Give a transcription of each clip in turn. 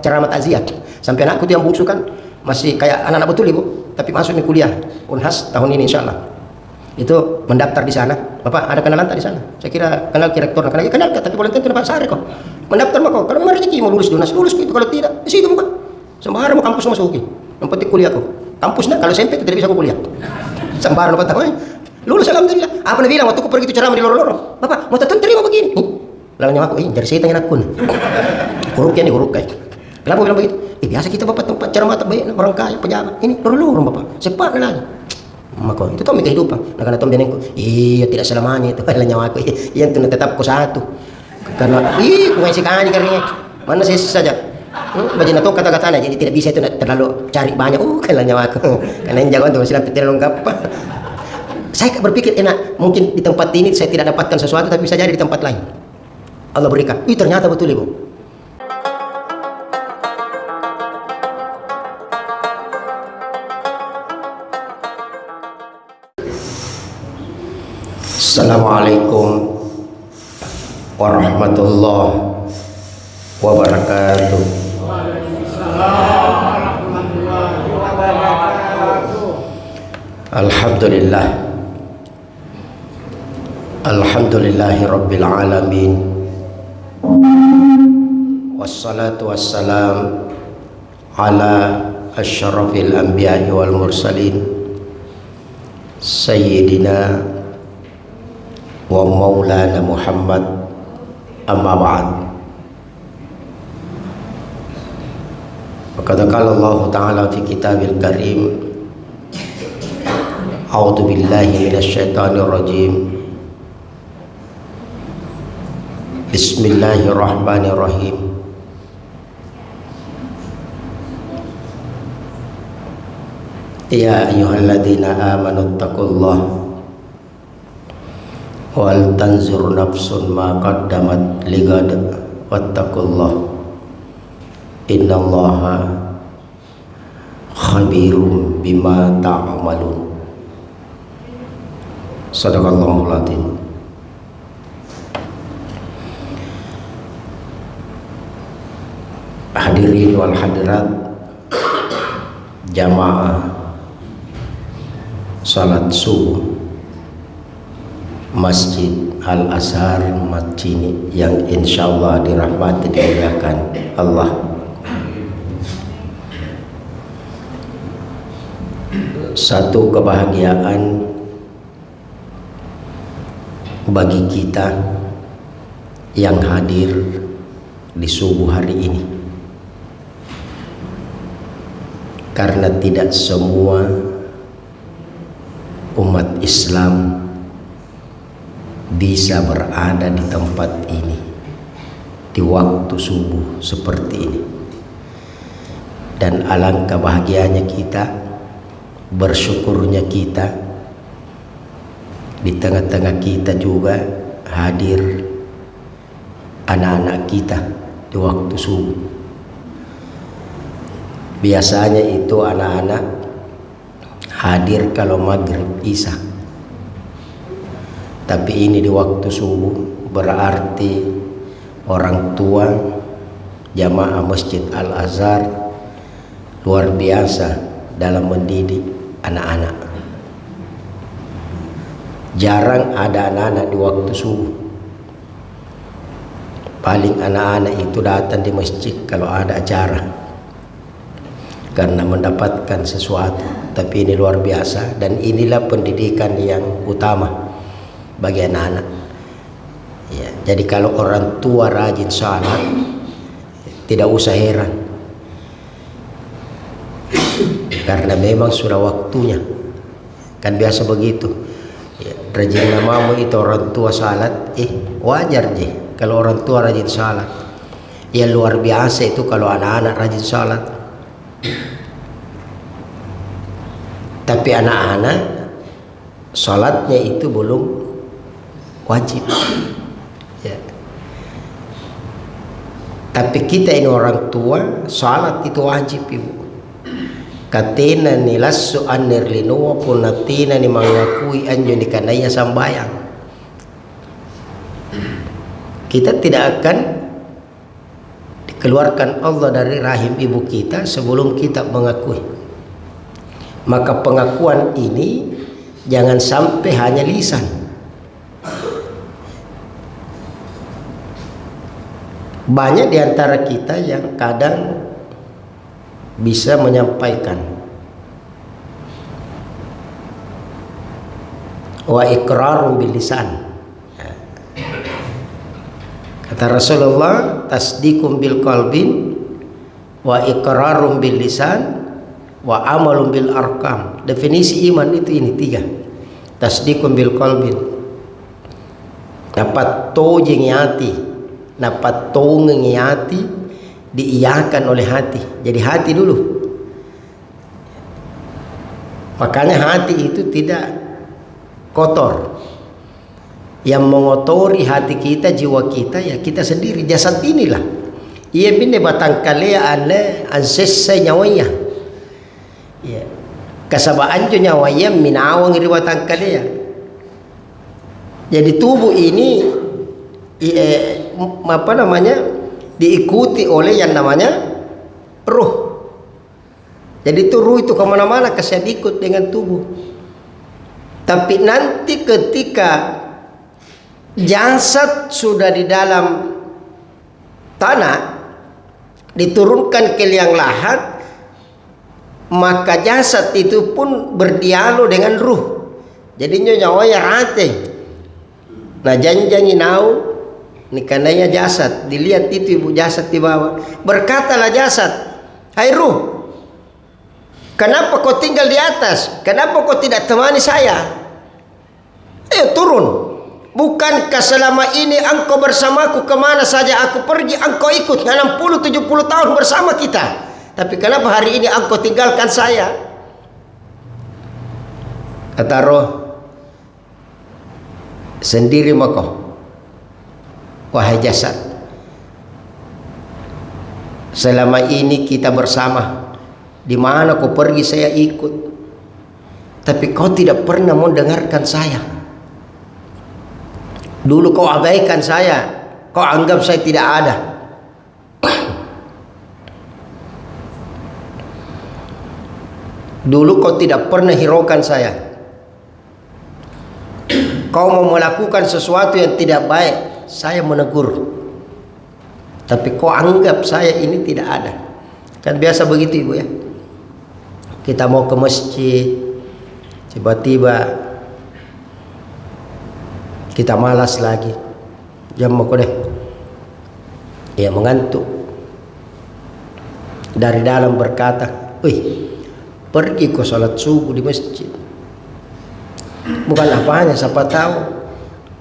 ceramah takziah. Sampai anakku tuh yang bungsu kan masih kayak anak-anak betul ibu, tapi masuk nih kuliah Unhas tahun ini insya Allah. Itu mendaftar di sana. Bapak ada kenalan tak di sana? Saya kira kenal rektor, kenal tapi volunteer kenapa sehari kok. Mendaftar mah kok. Kalau mau rezeki mau lulus Dunas, lulus itu. Kalau tidak, di situ bukan. Sembarang mau kampus masuki. Yang penting kuliah kok. Kampusnya kalau SMP tidak bisa aku kuliah. Sembarang apa tahu? Lulus alhamdulillah. Apa dia bilang waktu aku pergi itu ceramah di lorong-lorong. Bapak, mau terima begini. Lalu nyawa aku, jadi setan yang akun. Hurufnya nih huruf kayak. Kenapa bilang begitu? Biasa kita bapak tempat ceramah terbaik orang kaya pejabat. Ini lorong-lorong bapak. Cepat lagi. Maka itu Tommy kehidupan. Nah karena Tommy denengku, iya tidak selamanya itu adalah nyawa aku. Iya itu tetap ku satu. Karena ku ngasih kaji karena mana sih saja. Bagi nato kata-katanya jadi tidak bisa itu terlalu cari banyak. Kalau nyawa aku. Karena yang jagoan tuh masih tidak lengkap. Saya berpikir enak mungkin di tempat ini saya tidak dapatkan sesuatu tapi bisa jadi di tempat lain. Allah berikan. Ternyata betul ibu. Assalamualaikum warahmatullahi wabarakatuh. Alhamdulillah. Alhamdulillahi rabbil alamin. Wassalatu wassalam ala asyrafil anbiya'i wal mursalin sayyidina wa maulana Muhammad amma ba'd. Qad qala Allah ta'ala fi kitabil karim a'udzu billahi minasyaitonir rajim. Bismillahirrahmanirrahim. Ya ayyuhalladzina amanu taqullaha wal tanzur nafsun ma qaddamat ligad wattaqullah innallaha khabirum bima ta'malun. Sadaqallahul adzim. Hadirin wal hadirat jamaah salat subuh Masjid Al-Azhar Macini yang insya Allah dirahmati dimuliakan Allah. Satu kebahagiaan bagi kita yang hadir di subuh hari ini, karena tidak semua umat Islam bisa berada di tempat ini di waktu subuh seperti ini. Dan alangkah bahagianya kita, bersyukurnya kita, di tengah-tengah kita juga hadir anak-anak kita di waktu subuh. Biasanya itu anak-anak hadir kalau maghrib isya, tapi ini di waktu subuh, berarti orang tua jamaah Masjid Al-Azhar luar biasa dalam mendidik anak-anak. Jarang ada anak-anak di waktu subuh. Paling anak-anak itu datang di masjid kalau ada acara karena mendapatkan sesuatu. Tapi ini luar biasa, dan inilah pendidikan yang utama bagi anak-anak. Ya, jadi kalau orang tua rajin salat, tidak usah heran, karena memang sudah waktunya. Kan biasa begitu. Ya, rajin namamu itu orang tua salat, wajar je kalau orang tua rajin salat. Yang luar biasa itu kalau anak-anak rajin salat. Tapi anak-anak salatnya itu belum wajib. Ya. Tapi kita ini orang tua, salat itu wajib ibu. Katina ni lasu anir linuwa punatina ni mengakui anjo ni kanaya sambayang. Kita tidak akan keluarkan Allah dari rahim ibu kita sebelum kita mengakui. Maka pengakuan ini jangan sampai hanya lisan. Banyak di antara kita yang kadang bisa menyampaikan wa iqrarun bil lisan. Kata Rasulullah, tasdiqum bil qalbin wa iqrarun bil lisan wa amalun bil arkam. Definisi iman itu ini 3. Tasdiqum bil qalbin, dapat tojeng hati, dapat tongeng hati, diiyakan oleh hati. Jadi hati dulu. Makanya hati itu tidak kotor. Yang mengotori hati kita, jiwa kita, ya kita sendiri. Jasad inilah. Ia bine batang kalea ane ansesa nyawanya. Ya. Kasabaan jo nyawanya minawang iri batang kalea. Jadi tubuh ini apa namanya, diikuti oleh yang namanya ruh. Jadi itu ruh itu kemana-mana kasih ikut dengan tubuh. Tapi nanti ketika jasad sudah di dalam tanah, diturunkan ke liang lahat, maka jasad itu pun berdialog dengan ruh. Jadi nyawa ya rate. Nah janjangi nau nikananya jasad, dilihat itu ibu jasad di bawah. Berkatalah jasad, hai ruh, kenapa kau tinggal di atas? Kenapa kau tidak temani saya? Ayo turun. Bukankah selama ini engkau bersamaku, kemana saja aku pergi engkau ikut 60-70 tahun bersama kita. Tapi kenapa hari ini engkau tinggalkan saya? Kata roh, sendiri maka wahai jasad, selama ini kita bersama, di mana kau pergi saya ikut, tapi kau tidak pernah mendengarkan saya. Dulu kau abaikan saya, kau anggap saya tidak ada. Dulu kau tidak pernah hiraukan saya. Kau mau melakukan sesuatu yang tidak baik, saya menegur. Tapi kau anggap saya ini tidak ada. Kan biasa begitu ibu ya. Kita mau ke masjid, tiba-tiba kita malas lagi, jam mau deh, ya mengantuk. Dari dalam berkata, wih, pergi ke salat subuh di masjid. Bukan apanya, siapa tahu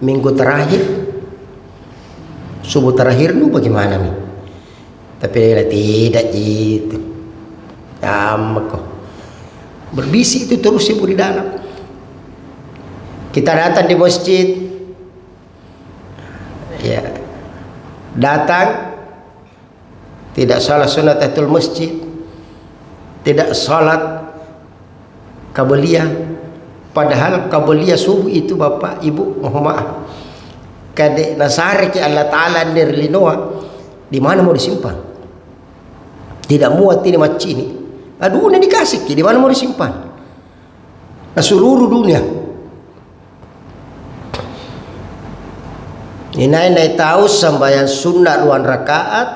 minggu terakhir, subuh terakhir lu bagaimana nih? Tapi dia tidak gitu. Amak kok. Berbisik itu terus ibu di dalam. Kita datang di masjid, ya, datang tidak salat sunnatul masjid, tidak salat qabliyah, padahal qabliyah subuh itu bapak ibu mohon maaf kade nasare ki Allah taala nirlinoa, di mana mau disimpan? Tidak muat ini maci ini, aduh ini dikasih ki, di mana mau disimpan? Nah, seluruh dunia Inai tahu sembahyang sunat 2 rakaat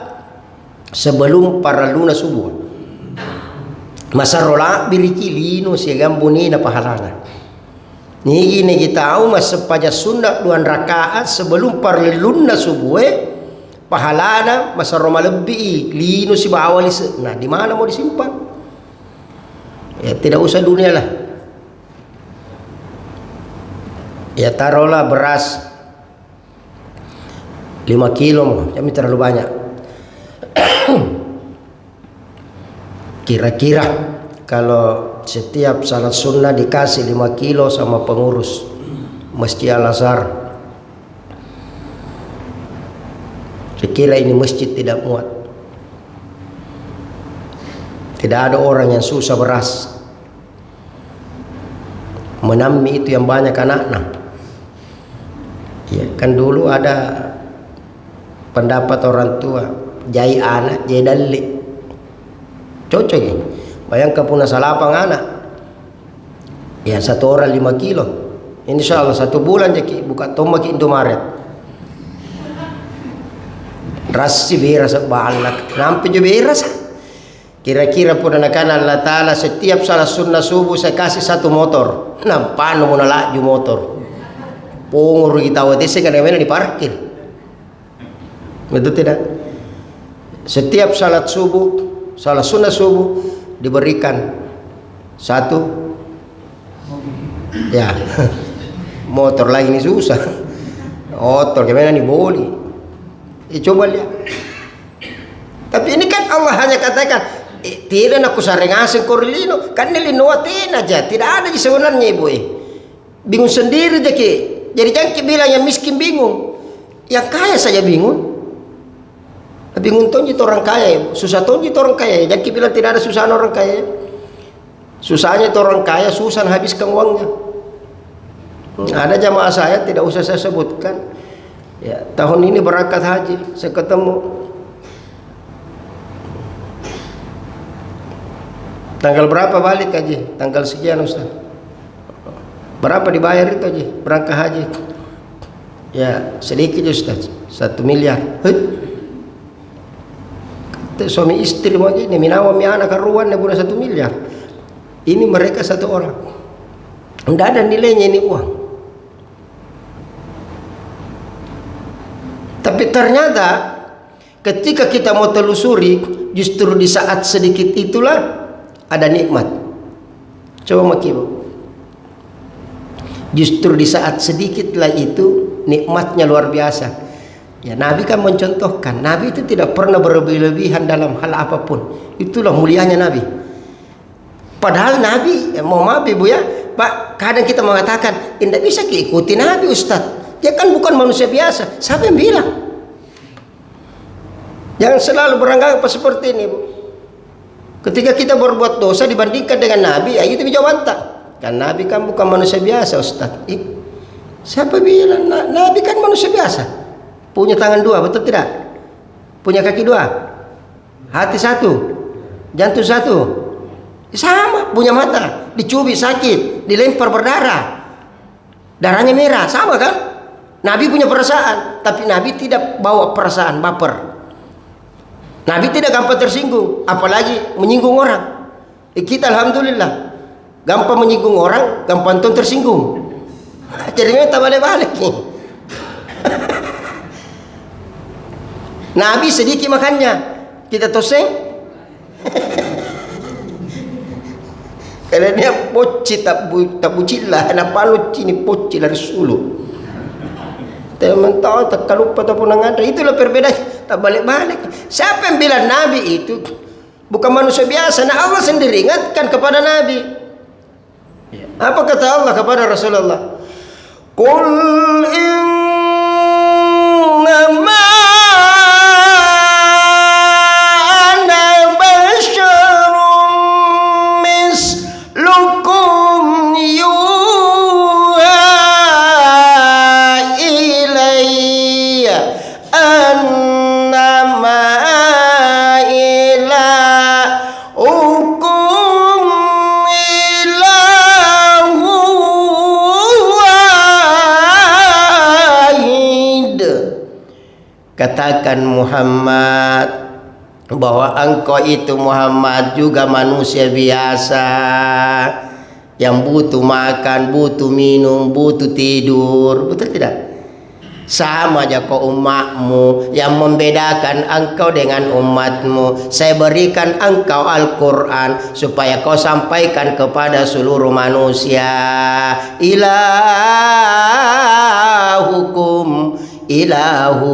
sebelum para luna subuh. Masa rola biriki lino siagam bunina pahalana. Ni kita tahu masa paja sunat 2 rakaat sebelum para luna subuh pahalana masa roma lebih lino si bawali. Nah, di mana mau disimpan? Ya tidak usah dunia lah. Ya taruhlah beras 5 kilo, kami terlalu banyak. Kira-kira kalau setiap salat sunnah dikasih 5 kilo sama pengurus Masjid Al-Azhar, sekira ini masjid tidak muat. Tidak ada orang yang susah beras. Menami itu yang banyak anak-anak. Ya, kan dulu ada pendapat orang tua, jai anak jai dalik cocok ya. Bayangkan punah salapang anak ya, satu orang 5 kilo, insya Allah 1 bulan jadi buka tombak Indomaret rasi beras balak nampi juga beras. Kira-kira pun anak-anak Allah Ta'ala setiap salat sunnah subuh saya kasih 1 motor, nampak mau laju motor pungur kita waktu itu kadang-kadang diparkir, betul tidak? Setiap salat subuh, salat sunnah subuh diberikan 1 ya motor lagi ini susah, motor gimana nih boleh coba lihat. Tapi ini kan Allah hanya katakan tidak nak kusareng asing korlino kan nilino aja, tidak ada di sebenarnya ibu bingung sendiri jadi jangan bilang yang miskin bingung, yang kaya saja bingung tonjit orang kaya ibu. Susah tonjit orang kaya, jangan bilang tidak ada susah orang kaya. Susahnya itu orang kaya susah habiskan uangnya. Ada jamaah saya tidak usah saya sebutkan ya, tahun ini berangkat haji saya ketemu tanggal berapa balik haji, tanggal sekian Ustaz, berapa dibayar itu haji berangkat haji ya, sedikit Ustaz 1 miliar. Kata suami istri mau gini minawa mi anak karuan ya bukan 1 miliar, ini mereka 1 orang tidak ada nilainya ini uang. Tapi ternyata ketika kita mau telusuri justru di saat sedikit itulah ada nikmat. Coba makibu, justru di saat sedikitlah itu nikmatnya luar biasa ya. Nabi kan mencontohkan, Nabi itu tidak pernah berlebih-lebihan dalam hal apapun, itulah mulianya Nabi. Padahal Nabi mau maaf ibu ya Pak, kadang kita mengatakan tidak bisa ikuti Nabi Ustaz, dia kan bukan manusia biasa. Siapa yang bilang? Jangan selalu beranggapan seperti ini bu. Ketika kita berbuat dosa dibandingkan dengan Nabi, ya itu jawab tak. Kan Nabi kan bukan manusia biasa Ustaz. Siapa bilang? Nabi kan manusia biasa. Punya tangan 2, betul tidak? Punya kaki 2, hati 1, jantung 1. Sama, punya mata, dicubit sakit, dilempar berdarah, darahnya merah, sama kan? Nabi punya perasaan, tapi Nabi tidak bawa perasaan baper. Nabi tidak gampang tersinggung, apalagi menyinggung orang. Kita alhamdulillah gampang menyinggung orang, gampang tersinggung. Jadi memang tak balik-balik nih. Nabi sedikit makannya, kita toseng. Karena dia poci tak bucillah, anak palut ini poci dari sulu. Teman tahu tak lupa ataupun ada, itulah perbedaan. Tak balik-balik. Siapa yang bilang Nabi itu bukan manusia biasa? Nah Allah sendiri ingatkan kepada Nabi. Apa kata Allah kepada Rasulullah? Qul innama ana basyarum mislukum yuha ilayya annama ilahukum ilahu wahid. Katakan Muhammad bahwa engkau itu Muhammad juga manusia biasa yang butuh makan, butuh minum, butuh tidur, betul tidak? Sama aja kau umatmu, yang membedakan engkau dengan umatmu, saya berikan engkau Al-Quran supaya kau sampaikan kepada seluruh manusia. Ilahukum ilahu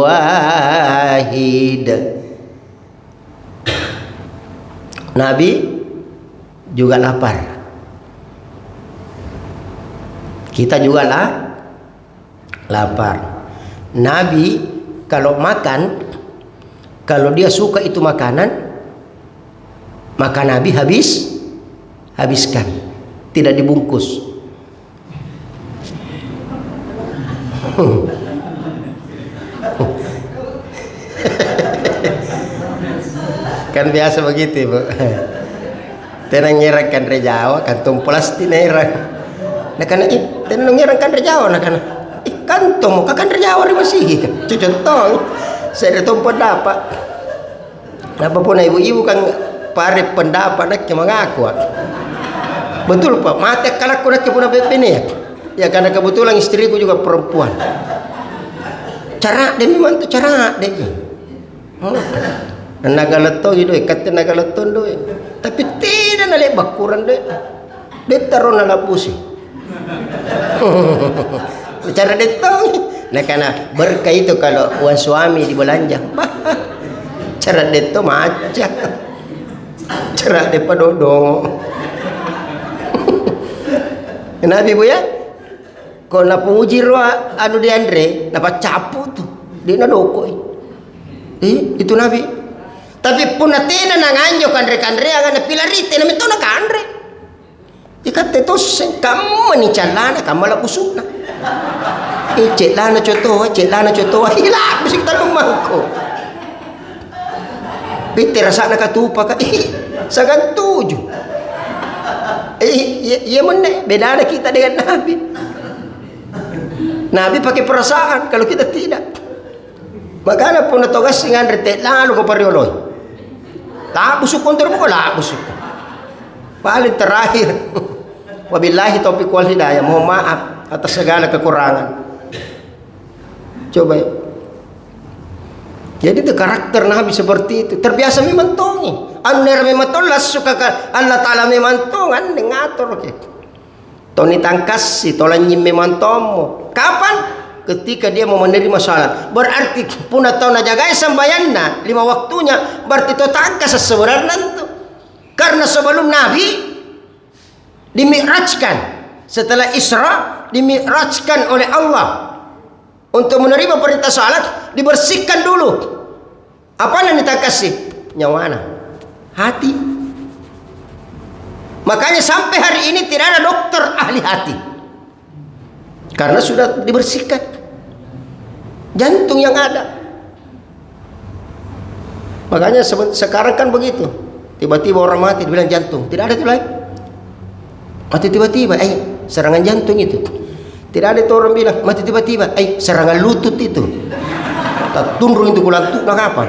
wahid. Nabi juga lapar, kita juga lapar. Nabi kalau makan, kalau dia suka itu makanan, maka Nabi habiskan, tidak dibungkus. kan biasa begitu Bu. Tenang ngerang kan Jawa kantung plastik nerang. Nah karena tenang ngerang kan Jawa nah karena kantong kan Jawa masih contoh saya itu pendapat. Apapun ibu-ibu kan pare pendapat nak mengaku. Betul Pak, mati kalau aku nak punya bini ya karena kebetulan istriku juga perempuan. Cara dia memang tu cara dia. Naga leto itu ikat naga leto tu. Tapi tidak nak lebih bakuran dia. Dia taruh nak lapusi. Cara dia tu. Nah karena berkah itu kalau uang suami dibelanja. Cara dia tu macam. Cara dia padodong. Kenapa ibu ya? Kau nak puji roa anu di Andre, dapat capu tu, dia nak dokoi. Itu Nabi. Tapi pun natena nang anjo kandre akan pilarite na mito nak Andre. Ikat itu kamu ni calana kamu la busuk na. Celana contoh, hilang bisik talung mangko. Piti rasa nak katupa ka, sagan tuju. Iya mana beda kita dengan Nabi. Nabi pakai perasaan, kalau kita tidak. Makanya pun natogas dengan retet lalu ke parioloy. Tak busuk kontor bukan lah busuk. Paling terakhir. Wabillahi taufiq wal hidayah. Mohon maaf atas segala kekurangan. Coba ya. Jadi itu karakter Nabi seperti itu. Terbiasa memang tongi. Aner memang tolas suka Allah Taala memang tongan ngatur ke. Toni tangkas si tolanyim memang tomo. Kapan? Ketika dia mau menerima salat. Berarti puna tahu na jagai sambayanna 5 waktunya. Berarti to tangkas sebenarnya itu. Karena sebelum Nabi dimi'rajkan, setelah Isra dimi'rajkan oleh Allah. Untuk menerima perintah salat dibersihkan dulu. Apa yang ditangkasi? Nyawana, hati. Makanya sampai hari ini tidak ada dokter ahli hati. Karena sudah dibersihkan. Jantung yang ada. Makanya sekarang kan begitu. Tiba-tiba orang mati dibilang jantung. Tidak ada itu lagi. Mati tiba-tiba, serangan jantung itu. Tidak ada itu orang bilang mati tiba-tiba, serangan lutut itu. Tak tunduk itu kulantuk nak apa?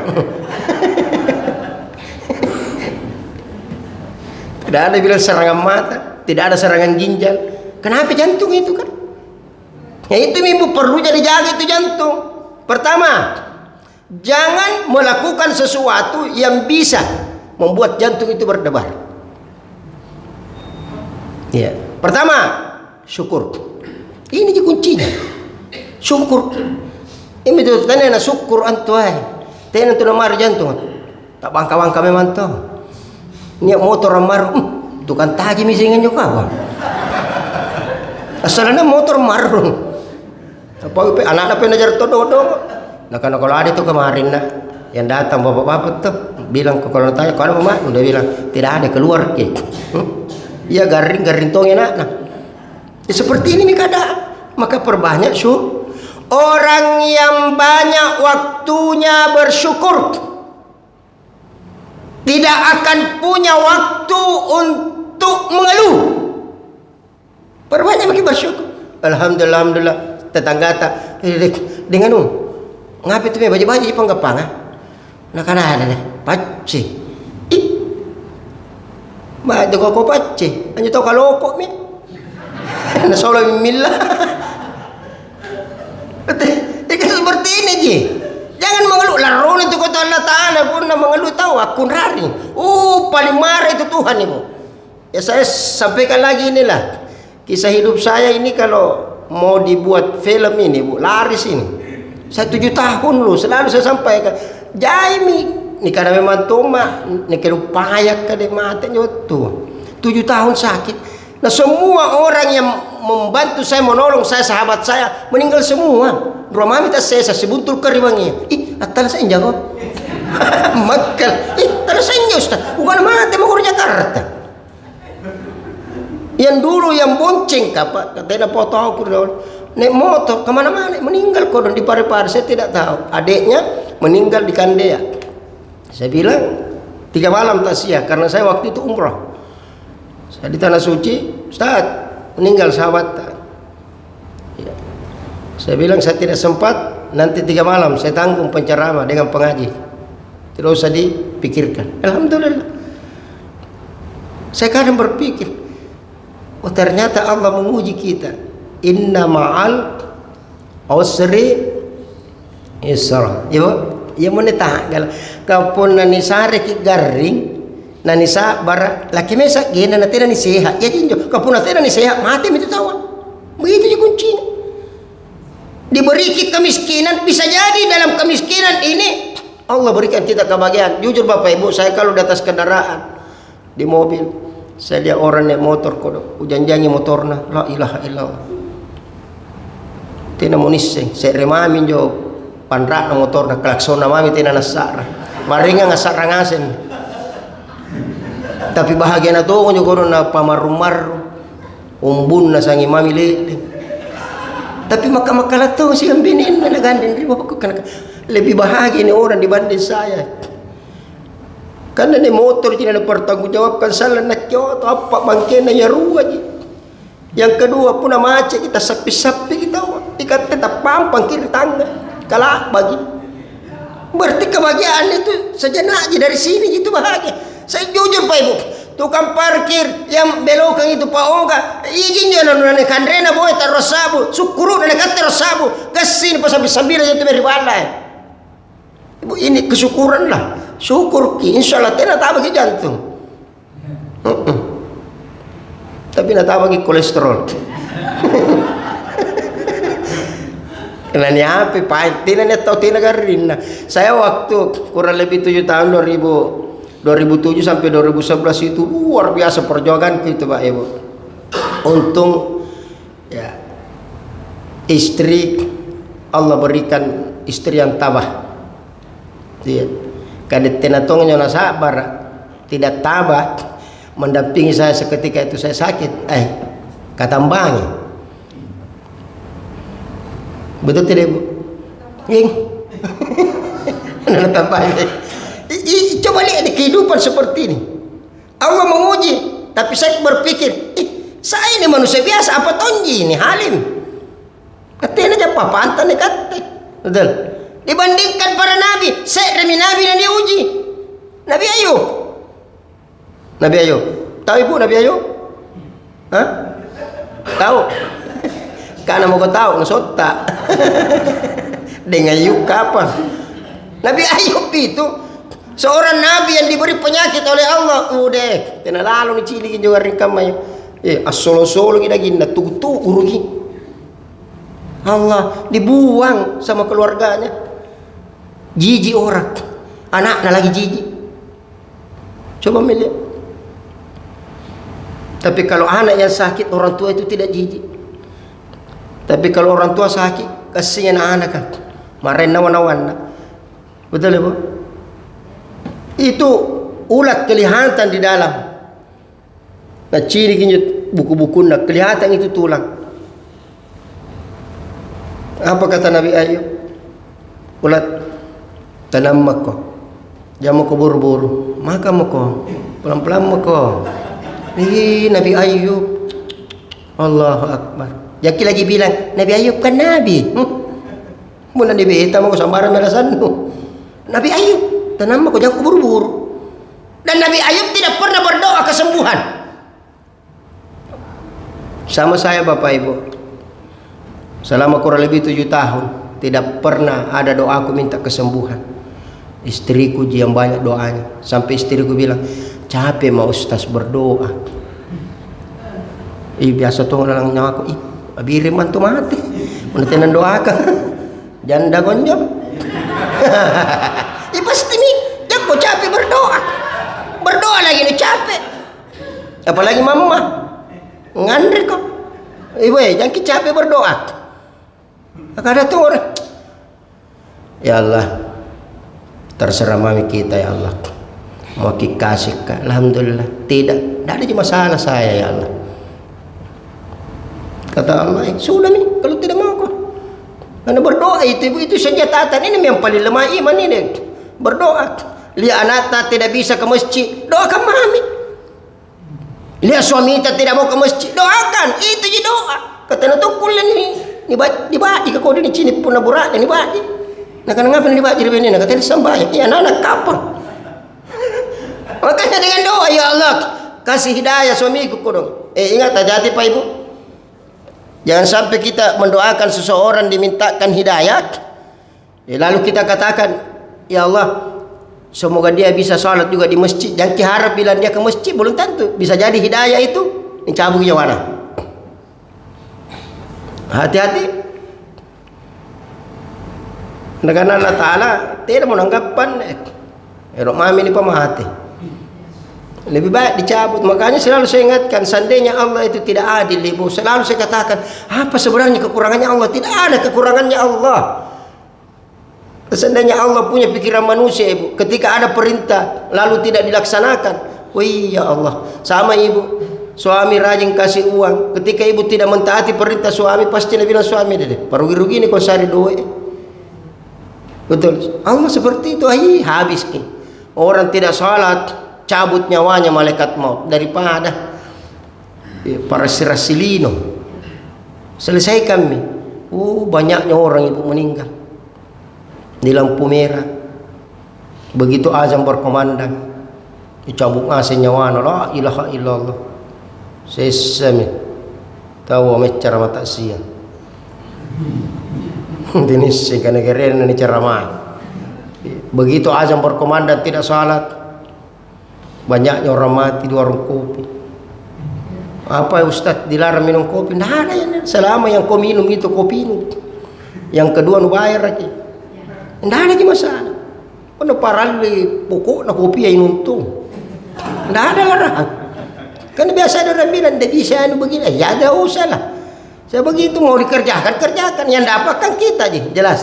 Tidak ada bilang serangan mata, tidak ada serangan ginjal. Kenapa jantung itu kan? Ya itu ibu perlu jadi jaga itu jantung. Pertama, jangan melakukan sesuatu yang bisa membuat jantung itu berdebar. Ya, pertama syukur. Ini je kuncinya. Syukur. Ini tu tanya na syukur antuai. Tena tu nomor jantung. Tak bangka-bangka memang tu. Ni motor mar tu kan tagi misingan juga apa. Asalnya motor marung. Apa anak-anak penajar todo. Nah kalau ada itu kemarin nak yang datang bapak-bapak tuh bilang kalau tanya kalau mama udah bilang tidak ada keluar ke. Iya garing tong enak nah. Ya, seperti ini keadaan. Maka perbanyak syukur. Orang yang banyak waktunya bersyukur tidak akan punya waktu untuk mengeluh. Perbanyak makin bersyukur. Alhamdulillah tetangga tak dengan ngapain tu baju-baju pun gapang nak ada deh pace baju kok pace anjo tau kalau kok mi na soalnya mimila seperti ini je. Jangan mengeluh. Larun itu kata Allah Ta'ala pun mengeluh tahu akun rari. Paling marah itu Tuhan ibu. Ya saya sampaikan lagi inilah kisah hidup saya ini kalau mau dibuat film ini bu laris ini. Saya 7 tahun loh selalu saya sampaikan. Jaimi ni karena memang toma ni kerupayak kade mate nyoto. 7 tahun sakit. Nah semua orang yang membantu saya menolong saya sahabat saya meninggal semua. Rumah minta saya sebuntul keriwangi. Atal saya jago. Makal. Atal saya Ustaz. Bukan mati mau ke Jakarta. Yang dulu yang bonceng kapak katanya foto aku naik motor kemana-mana meninggal kodon di Parepare saya tidak tahu. Adiknya meninggal di Kandea. Saya bilang 3 malam taziah karena saya waktu itu umrah. Saya di tanah suci, Ustaz, meninggal sahabat. Ya. Saya bilang saya tidak sempat, nanti 3 malam saya tanggung penceramah dengan pengaji. Tidak usah dipikirkan. Alhamdulillah. Saya kadang berpikir, oh ternyata Allah menguji kita. Inna ma'al usri yusra. Ya menetah kapun nani sare ki garing nani sa bara laki mesa gena na tena ni sehat ya jinjo kapun na tena ni sehat mati itu tawa begitu je kuncinya. Diberi kita kemiskinan, bisa jadi dalam kemiskinan ini Allah berikan kita kebahagiaan. Jujur Bapak Ibu, saya kalau di atas kendaraan di mobil saya lihat orang naik motor kodok hujan-jangi motorna la ilaha illallah tina muniseng saya remamin jo panrak na motor na klakson na mami tina nasara maringa nga sarangasen tapi bahagia na to kunyo kono na pamarumaru umbun na sangi mami lele tapi maka to siyang binin na nagandin riba ko lebih bahagia ni orang dibanding saya karena ni motor tidak dipertanggungjawabkan salah nak kyoto apa bangke na yarua yang kedua pun macet kita sapi-sapi kita ikat tetap pampang kiri tangga kalah bagi berarti kebahagiaan itu sejenak aja dari sini gitu bahagia. Saya jujur Pak Ibu, tukang parkir yang belokan itu Pak Oga izin jangan nane kandrena boy taruh sabu sukuru nane kata sabu kesini pas sambil itu beri balai. Ibu ini kesyukuran lah, syukur ki insyaallah tena tak bagi jantung. Tapi nak tak bagi kolesterol. Kenanya apa pahit tina tahu tina garin. Saya waktu kurang lebih 7 tahun 2007 sampai 2011 itu luar biasa perjuangan gitu Pak Ibu. Untung ya istri Allah berikan istri yang tabah. Dia kadet tina tongnya na sabar tidak tabah mendampingi saya seketika itu saya sakit katambangi. Betul tidak Bu? Ying. Coba lihat di kehidupan seperti ini. Allah menguji, tapi saya berpikir, saya ini manusia biasa apa tonji ini halim. Katanya aja papantan nih kata. Betul. Dibandingkan para nabi, saya demi nabi yang diuji. Nabi Ayub. Nabi Ayub. Tahu Ibu Nabi Ayub? Hah? Tahu? Karena mau kau tahu nusota dengan Ayub kapan Nabi Ayub itu seorang nabi yang diberi penyakit oleh Allah udah kena lalu dicilikin juga rikam ayo asolo-solo kita gina tuh urugi Allah dibuang sama keluarganya jijik orang anaknya lagi jijik coba melihat tapi kalau anak yang sakit orang tua itu tidak jijik. Tapi kalau orang tua sakit, kasihan anak kan, marahin nawan-nawan. Betul ya Bu? Itu ulat kelihatan di dalam. Nah ciri kinjut buku-buku nak kelihatan itu tulang. Apa kata Nabi Ayub? Ulat tanam mako, jamu ko buru-buru, maka mako, pelan-pelan mako. Nabi Ayub, Allahu Akbar. Jaki lagi bilang, Nabi Ayub kan Nabi. Muna Nabi Eta mau sambaran merasan. Nabi Ayub, tanam aku jangan buru-buru. Dan Nabi Ayub tidak pernah berdoa kesembuhan. Sama saya Bapak Ibu. Selama kurang lebih 7 tahun, tidak pernah ada doa aku minta kesembuhan. Istriku yang banyak doanya. Sampai istriku bilang, capek mau Ustaz berdoa. Biasa tuh orang nyawa abiriman tuh mati menetenan doakan janda gonjam pasti nih jago capek berdoa lagi nih capek apalagi mama ngandri kok ibu jangan capek berdoa ada tuh orang ya Allah terserah mami kita ya Allah mau kasih alhamdulillah tidak ada masalah saya ya Allah. Kata Allah, sudah nih kalau tidak mau kok. Karena berdoa itu senjata ini yang paling lemah iman ini. Berdoa. Lihat anaknya tidak bisa ke masjid, doakan mami. Lihat suami tidak mau ke masjid, doakan. Itu je doa. Kata tu kulen ni baji ke kau ni cini pun naburak ni baji. Nak kena ngapa ni baji ni? Nak kata sambayang. Ya anak kapan? Makanya dengan doa, ya Allah kasih hidayah suamiku dong. Ingat hati-hati Pak Ibu. Jangan sampai kita mendoakan seseorang dimintakan hidayah, lalu kita katakan, ya Allah, semoga dia bisa sholat juga di masjid. Jangan diharap bila dia ke masjid, belum tentu. Bisa jadi hidayah itu dicabut mana. Hati-hati. Karena Allah Ta'ala tidak menanggapan mami ini pemahati. Lebih baik dicabut. Makanya selalu saya ingatkan, seandainya Allah itu tidak adil, Ibu, selalu saya katakan, apa sebenarnya kekurangannya Allah? Tidak ada kekurangannya Allah. Seandainya Allah punya pikiran manusia, Ibu, ketika ada perintah lalu tidak dilaksanakan, wih ya Allah. Sama Ibu, suami rajin kasih uang, ketika Ibu tidak mentaati perintah suami, pasti dia bilang suami deh, parugi-rugi ini kau cari duit. Betul. Allah seperti itu, habis nih. Orang tidak salat, cabut nyawanya malaikat maut daripada para sirasilino. Selesai kami. Banyaknya orang Ibu meninggal di lampu merah. Begitu azan berkumandang, dicabut ngasih nyawana. La ilaha illallah. Sesame tahu mecara mata sia. Dinis negara ini ceramah. Begitu azan berkumandang tidak salat, banyaknya orang mati di warung kopi. Apa ya Ustaz, dilarang minum kopi? Tidak ada ya. Selama yang kau minum itu kopi minum. Yang kedua nu bayar lagi. Tidak ada lagi masalah. Kalau parali pokok na kopi yang untung. Tidak ada larang. Kan biasa ada orang bilang tidak bisa anu begini. Ya ada usah lah. Saya begitu mau dikerjakan kerjakan. Yang dapatkan kita aja. Jelas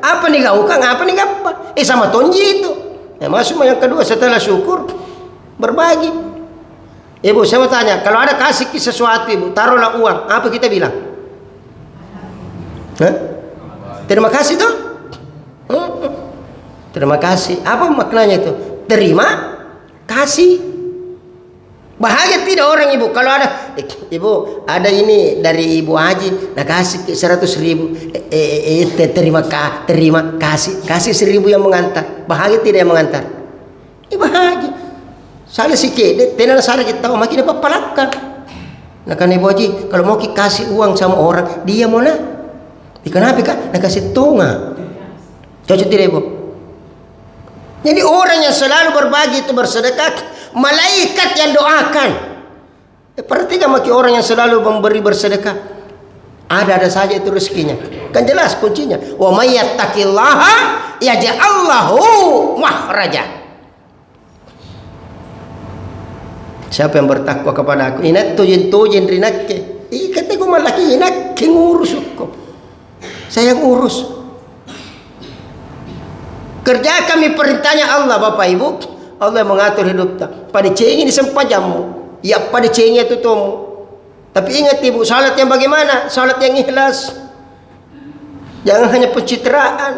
apa nih kau kan? Apa nih apa? Sama tonji itu. Masuk yang kedua setelah syukur berbagi. Ibu saya mau tanya, kalau ada kasih sesuatu Ibu, taruhlah uang, apa kita bilang? Terima kasih tuh. Terima kasih. Apa maknanya itu? Terima kasih. Bahagia tidak orang Ibu kalau ada Ibu ada ini dari Ibu Haji, nah kasih 100.000. Terima kasih 1.000 yang mengantar. Bahagia tidak yang mengantar? Bahagia. Salah sikit, tenan salah kita tahu makin apa palakkan. Nah kan Ibu Haji, kalau mau kasih uang sama orang, dia mau nak. Kenapa kan? Nak kasih tonga. Cocok tidak Ibu? Jadi orang yang selalu berbagi itu bersedekah, malaikat yang doakan. Perhatikan maki orang yang selalu memberi bersedekah, ada saja itu rezekinya. Kan jelas kuncinya. Wa may yattaqillaha yaj'al lahu makhraja. Siapa yang bertakwa kepada aku? Inat tujin rinakke. Kata ko malaki inak ngurus ko. Saya ngurus. Kerja kami perintahnya Allah Bapak Ibu. Allah mengatur hidup kita. Pada cengi disempajamu. Ya pada cengi itu tomu. Tapi ingat Ibu, salat yang bagaimana? Salat yang ikhlas. Jangan hanya pencitraan.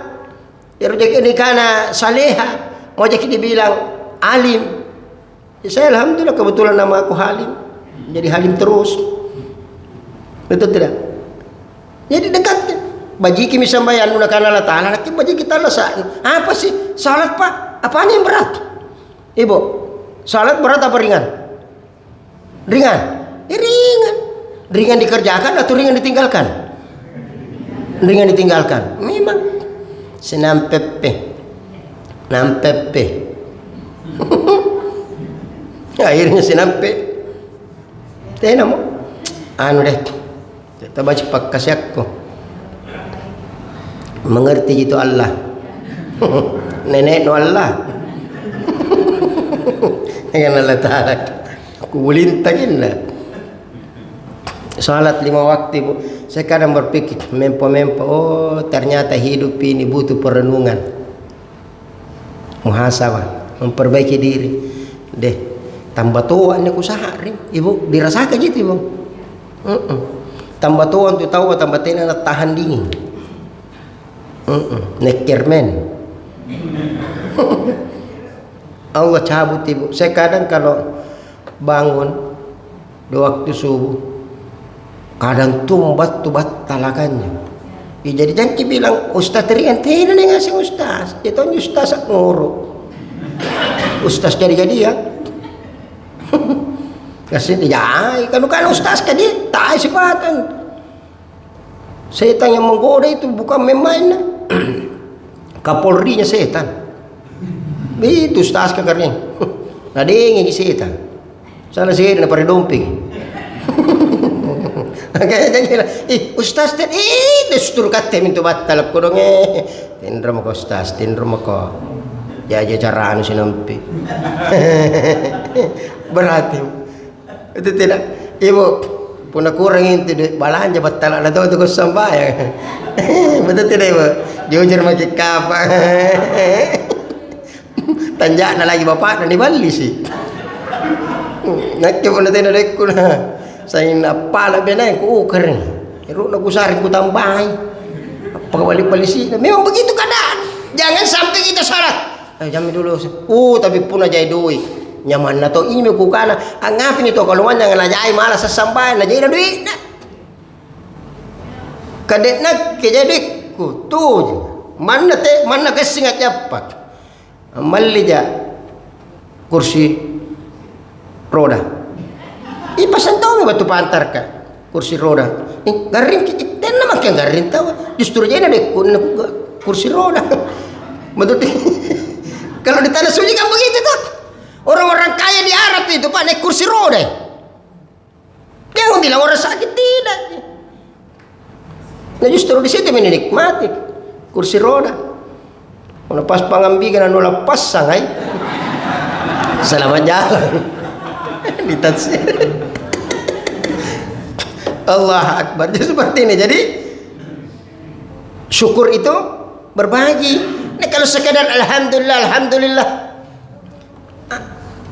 Ya rujak ini karena saleha. Mau jadi dibilang alim. Ya, saya alhamdulillah kebetulan nama aku Halim. Jadi Halim terus. Betul tidak? Jadi dekatnya. Bajiki misambayan gunakan Allah Ta'ala. Nanti bajiki kita lesak. Apa sih? Salat Pak. Apaan yang berat? Ibu, salat berat apa ringan? Ringan? Ringan. Ringan dikerjakan atau ringan ditinggalkan? Ringan ditinggalkan. Memang. Senampepe. Nampepe. Akhirnya senampe. Tena mo. Anu deh. Kita baca pakasyak ko. Mengerti itu Allah. Nenek no Allah. Dengan Allah Ta'ala. Aku bulintakin lah. Salat 5 waktu Bu. Saya kadang berpikir mempo-mempo. Oh ternyata hidup ini butuh perenungan. Muhasabah. Memperbaiki diri. Deh. Tambah tua ini aku sehari. Ibu dirasakan gitu Ibu. Tambah tua untuk tahu tambah tenan tahan dingin. Nekermen. Allah cabut ibu. Saya kadang kalau bangun di waktu subuh, kadang tumbat talakannya. Ya, jadi jangan bilang ustaz terian, tidak ngasih ustaz. Itu ustaz nguruk. Ustaz jadi ya. Kasih ya, kalau ustaz kan dia tak sifatan. Setan yang menggoda itu bukan main-main. Kapolrinya setan. Itu ustaz kakarnya. Nah dia yang setan. Salah setan na pare domping. Kaya jangan ustaz ten destur katte mintu batal ko dong tindro mo ko ustaz, tindro mo ko. Jaja cara anu sinampi. Berarti itu tidak ibu puna kurang itu balanja batal ada tuh ko sambayang. Betul tidak ibu? Jujur maki kapa. Tanjak na lagi bapak dan dibali sih. Nakke puna tena dekku na. Saya napala benay ko ukar ni. Iro na kusarin ko tambay. Pagabalik-balik sih. Memang begitu keadaan. Jangan sampai kita salah. Jamin dulu. Tapi puna jay duit. Nyaman na to imi ko kana. Ang ngapin ito kalungan yang najay malas sa sambayan najay na duit na. Kadet na kejadek ko tu. Man na kasingat yapak. Malija kursi roda. Ipasan tahu batu pantar ka kursi roda. Garing kita naman kaya garing tahu. Justru aja ada kursi roda. Betul. Kalau di tanah suci kan begitu tuh. Orang-orang kaya di Arab itu pak naik kursi roda. Jangan bilang orang sakit tidak. Nah justru di situ menikmati kursi roda. Kalau pas pangambigan anu lepas sangai. Selamat jalan. Ditasir. Allah Akbar. Jadi seperti ini. Jadi syukur itu berbagi. Nah, kalau sekadar alhamdulillah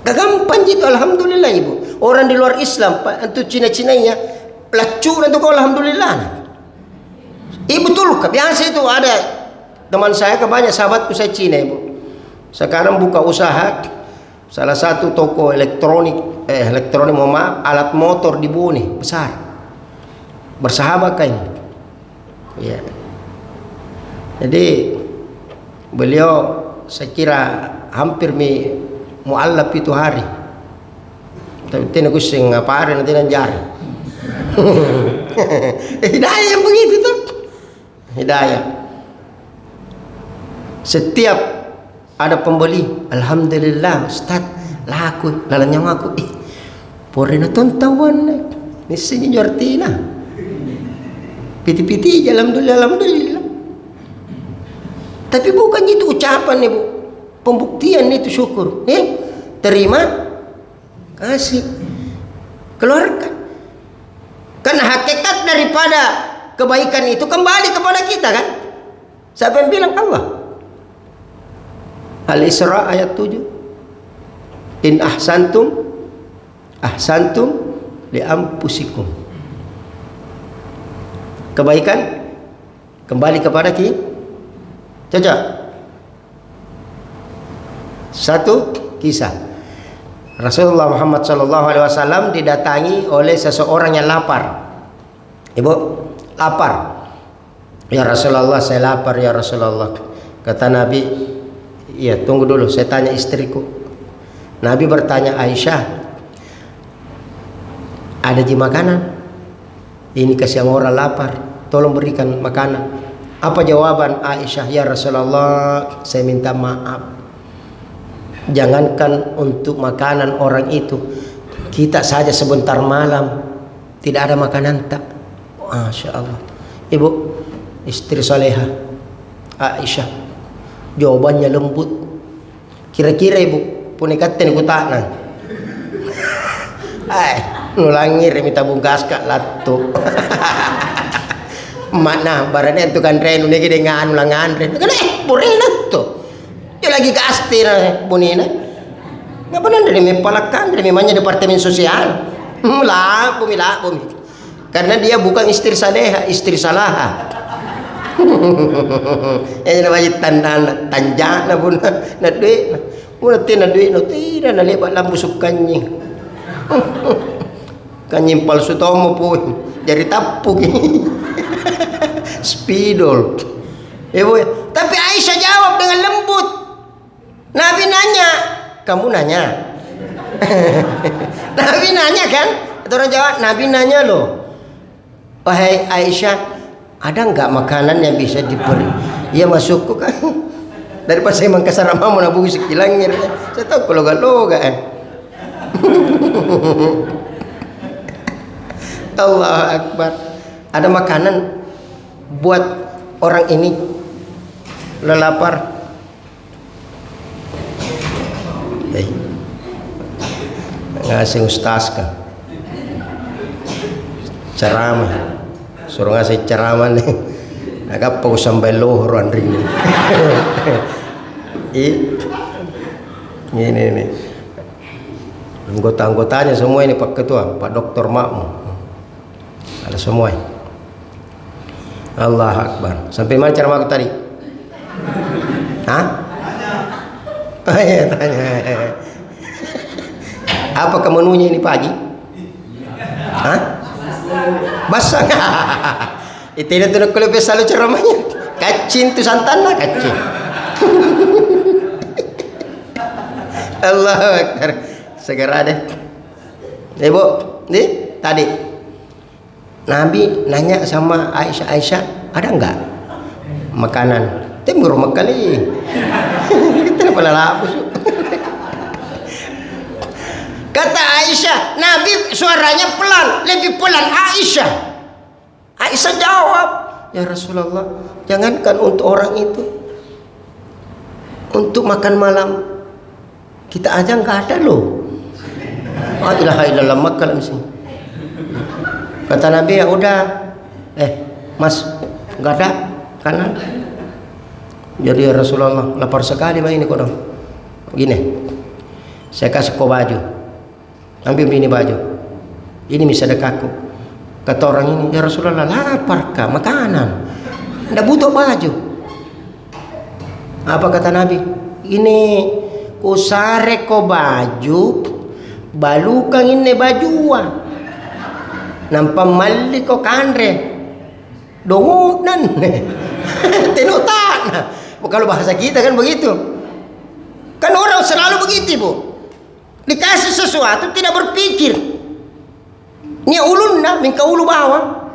gampang gitu alhamdulillah ibu. Orang di luar Islam pak itu Cina-Cinanya pelacur itu kau alhamdulillah. Ibu betul biasa itu ada teman saya banyak sahabatku saya Cina ibu. Sekarang buka usaha salah satu toko elektronik alat motor di Bone besar bersahabat kayaknya ya. Jadi beliau saya kira hampir mualaf itu hari tapi tidak kusing apa nanti nanjari. Hidayah yang begitu tuh hidayah. Setiap ada pembeli, alhamdulillah Ustaz laku lalanya aku pore na tontawan ni sinyo jortina piti-piti alhamdulillah. Tapi bukan itu ucapan ibu, pembuktian itu syukur. Terima kasih keluarkan. Karena hakikat daripada kebaikan itu kembali kepada kita kan. Siapa yang bilang? Allah. Al-Isra ayat 7. In ahsantum li anfusikum. Kebaikan kembali kepada kita. Cocok. Satu kisah. Rasulullah Muhammad SAW didatangi oleh seseorang yang lapar. Ibu, lapar. Ya Rasulullah, saya lapar ya Rasulullah. Kata Nabi, iya tunggu dulu, saya tanya istriku. Nabi bertanya Aisyah, ada di makanan? Ini kasih orang lapar, tolong berikan makanan. Apa jawaban Aisyah? Ya Rasulullah, saya minta maaf. Jangankan untuk makanan orang itu, kita saja sebentar malam tidak ada makanan tak. Masya Allah. Ibu, istri soleha Aisyah, jawabannya lembut. Kira-kira ibu punikaten ku takna. Nulangi remita bungkas kak latu. Mana barane itu kan renu negi dengan ulangan renu. Kan burena tuh. Dia lagi kasti na bunina. Ngapa nanda demi palakan demi manya departemen sosial. Bumi. Karena dia bukan istri saleha, istri salaha. Ini namanya tanjana pun na duit. Mula tina duit no tira na lebat lampu sukanya. Kanyang palsu tomo po dari tapuk ini. Spidol. Tapi Aisyah jawab dengan lembut. Nabi nanya, kamu nanya. Nabi nanya kan? Orang jawab, Nabi nanya loh. Wahai Aisyah, ada nggak makanan yang bisa diberi? Iya masukku kan. Daripada saya mangkasar mau nabuhi sekilangir. Saya tahu kalau loga kan. Allahu Akbar. Ada makanan buat orang ini lelapar. Ngasih ustaz kah? Ceramah. Suruh ngasih ceramah nih. Agak pau sampai lohor andring. Ini. Anggota-anggotanya semua ini Pak Ketua, Pak Doktor Makmu. Ada semua. Allah Akbar. Sampai mana ceramah tadi? Hah? Tanya. Apa menunya ini pagi? Hah? Basah. Itu tidak kalau selalu ceramahnya. Kacin tu santan lah kacin. Allah Akbar. Segera deh. Ibu, nih tadi Nabi nanya sama Aisyah, ada enggak makanan? Timur kali. Kita pernah lapus. Kata Aisyah, Nabi suaranya pelan, lebih pelan Aisyah. Aisyah jawab, ya Rasulullah, jangankan untuk orang itu, untuk makan malam kita aja nggak ada loh. La ilaha illallah makan mesti. Kata Nabi, ya udah, Mas, nggak ada kanan. Jadi ya Rasulullah, lapar sekali mah ini kodong. Gini, saya kasih kau baju, ambil ini baju, ini bisa dekatku. Kata orang ini, ya Rasulullah, lapar kah makanan, nggak butuh baju. Apa kata Nabi? Ini kusare ko baju, balukang ini bajuan, nampak mali ko kandre, dongunan, tenutan. Kalau bahasa kita kan begitu. Kan orang selalu begitu, Bu. Dikasih sesuatu tidak berpikir. Ni ulun na minka ulu bawang.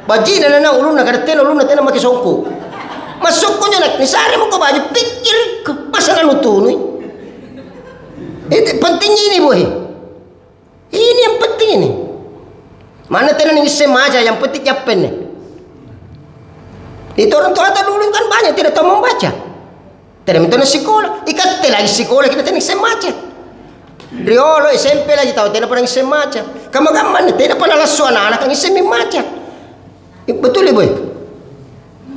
Bajina na ulun na kada ulun na tena make songko. Masuk ko nak ni sare mo ko baju pikir ko pasal lutunui. Itu penting ini, boy. Ini yang penting ini. Mana tena ning semaja yang penting japen nih. Itu orang tua dulu kan banyak tidak tahu membaca. Tidak minta sekolah, ikat lagi sekolah kita tidak membaca. Riolo SMP lagi tahu tidak pernah membaca. Kamu tidak pernah lasu anak-anak yang membaca. Betul ya boy.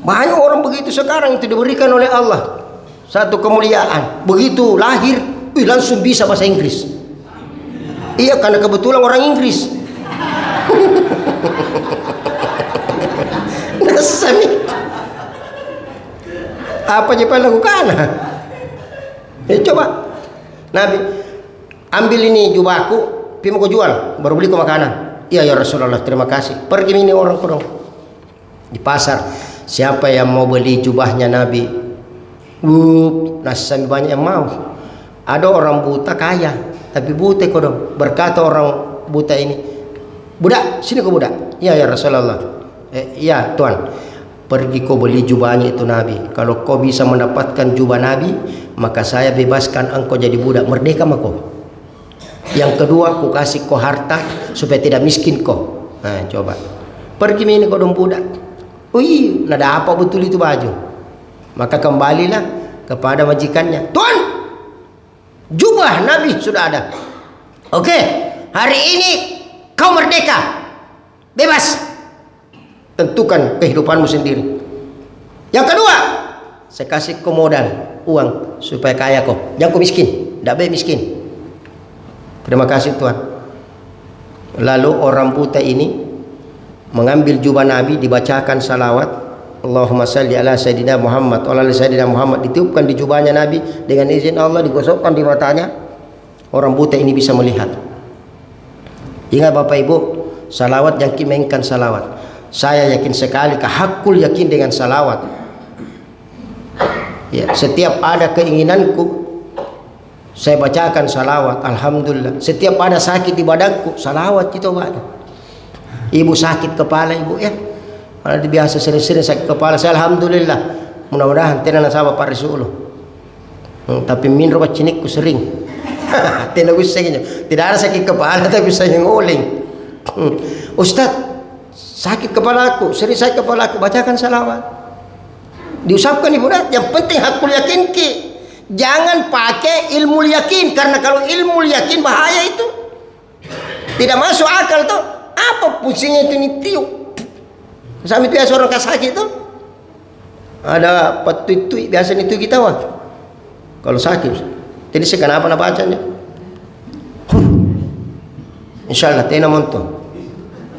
Banyak orang begitu sekarang itu diberikan oleh Allah satu kemuliaan. Begitu lahir, langsung bisa bahasa Inggris. Iya karena kebetulan orang Inggris. Nasami. Apa yang lakukan? Coba Nabi ambil ini jubahku, pi mau jual, baru beli ke makanan. Iya ya Rasulullah, terima kasih. Pergi ini orang kurang di pasar. Siapa yang mau beli jubahnya Nabi? Nasami banyak yang mau. Ada orang buta kaya, tapi buta kodong. Berkata orang buta ini, budak, sini kau budak. Iya ya Rasulullah. Iya Tuhan. Pergi kau beli jubahnya itu Nabi. Kalau kau bisa mendapatkan jubah Nabi, maka saya bebaskan engkau jadi budak, merdeka mako. Yang kedua, ku kasih kau harta supaya tidak miskin kau. Nah, coba. Pergi ini kau dong budak. Wih, nada apa betul itu baju? Maka kembalilah kepada majikannya. Tuan, jubah Nabi sudah ada. Oke, hari ini kau merdeka, bebas. Tentukan kehidupanmu sendiri. Yang kedua, saya kasih kau modal, uang supaya kaya kau. Jangan kau miskin, tidak boleh miskin. Terima kasih Tuhan. Lalu orang buta ini mengambil jubah Nabi, dibacakan salawat, Allahumma salli ala Sayyidina Muhammad wa ala Sayyidina Muhammad, ditiupkan di jubahnya Nabi, dengan izin Allah digosokkan di matanya, orang buta ini bisa melihat. Ingat Bapak Ibu, salawat yakin mainkan salawat. Saya yakin sekali, hakul yakin dengan salawat. Ya, setiap ada keinginanku saya bacakan salawat, alhamdulillah. Setiap ada sakit di badanku, salawat itu ada. Ibu sakit kepala ibu ya, ada biasa sering-sering sakit kepala, saya alhamdulillah. Mudah-mudahan tidak nasabah Pak Risuluh. Tapi min robat cinikku sering. Tidak ada sakit kepala tapi saya nguling. Ustaz, sakit kepalaku, sering sakit kepalaku, bacakan salawat. Diusapkan ibu dah. Yang penting hakul yakin ki. Jangan pakai ilmu yakin, karena kalau ilmu yakin bahaya itu. Tidak masuk akal tuh. Apa pusingnya itu nitiup. Sampai biasa orang sakit tuh. Ada petui-tui biasa itu kita wah. Kalau sakit. Jadi sekarang apa nak bacanya? Insyaallah tena monto.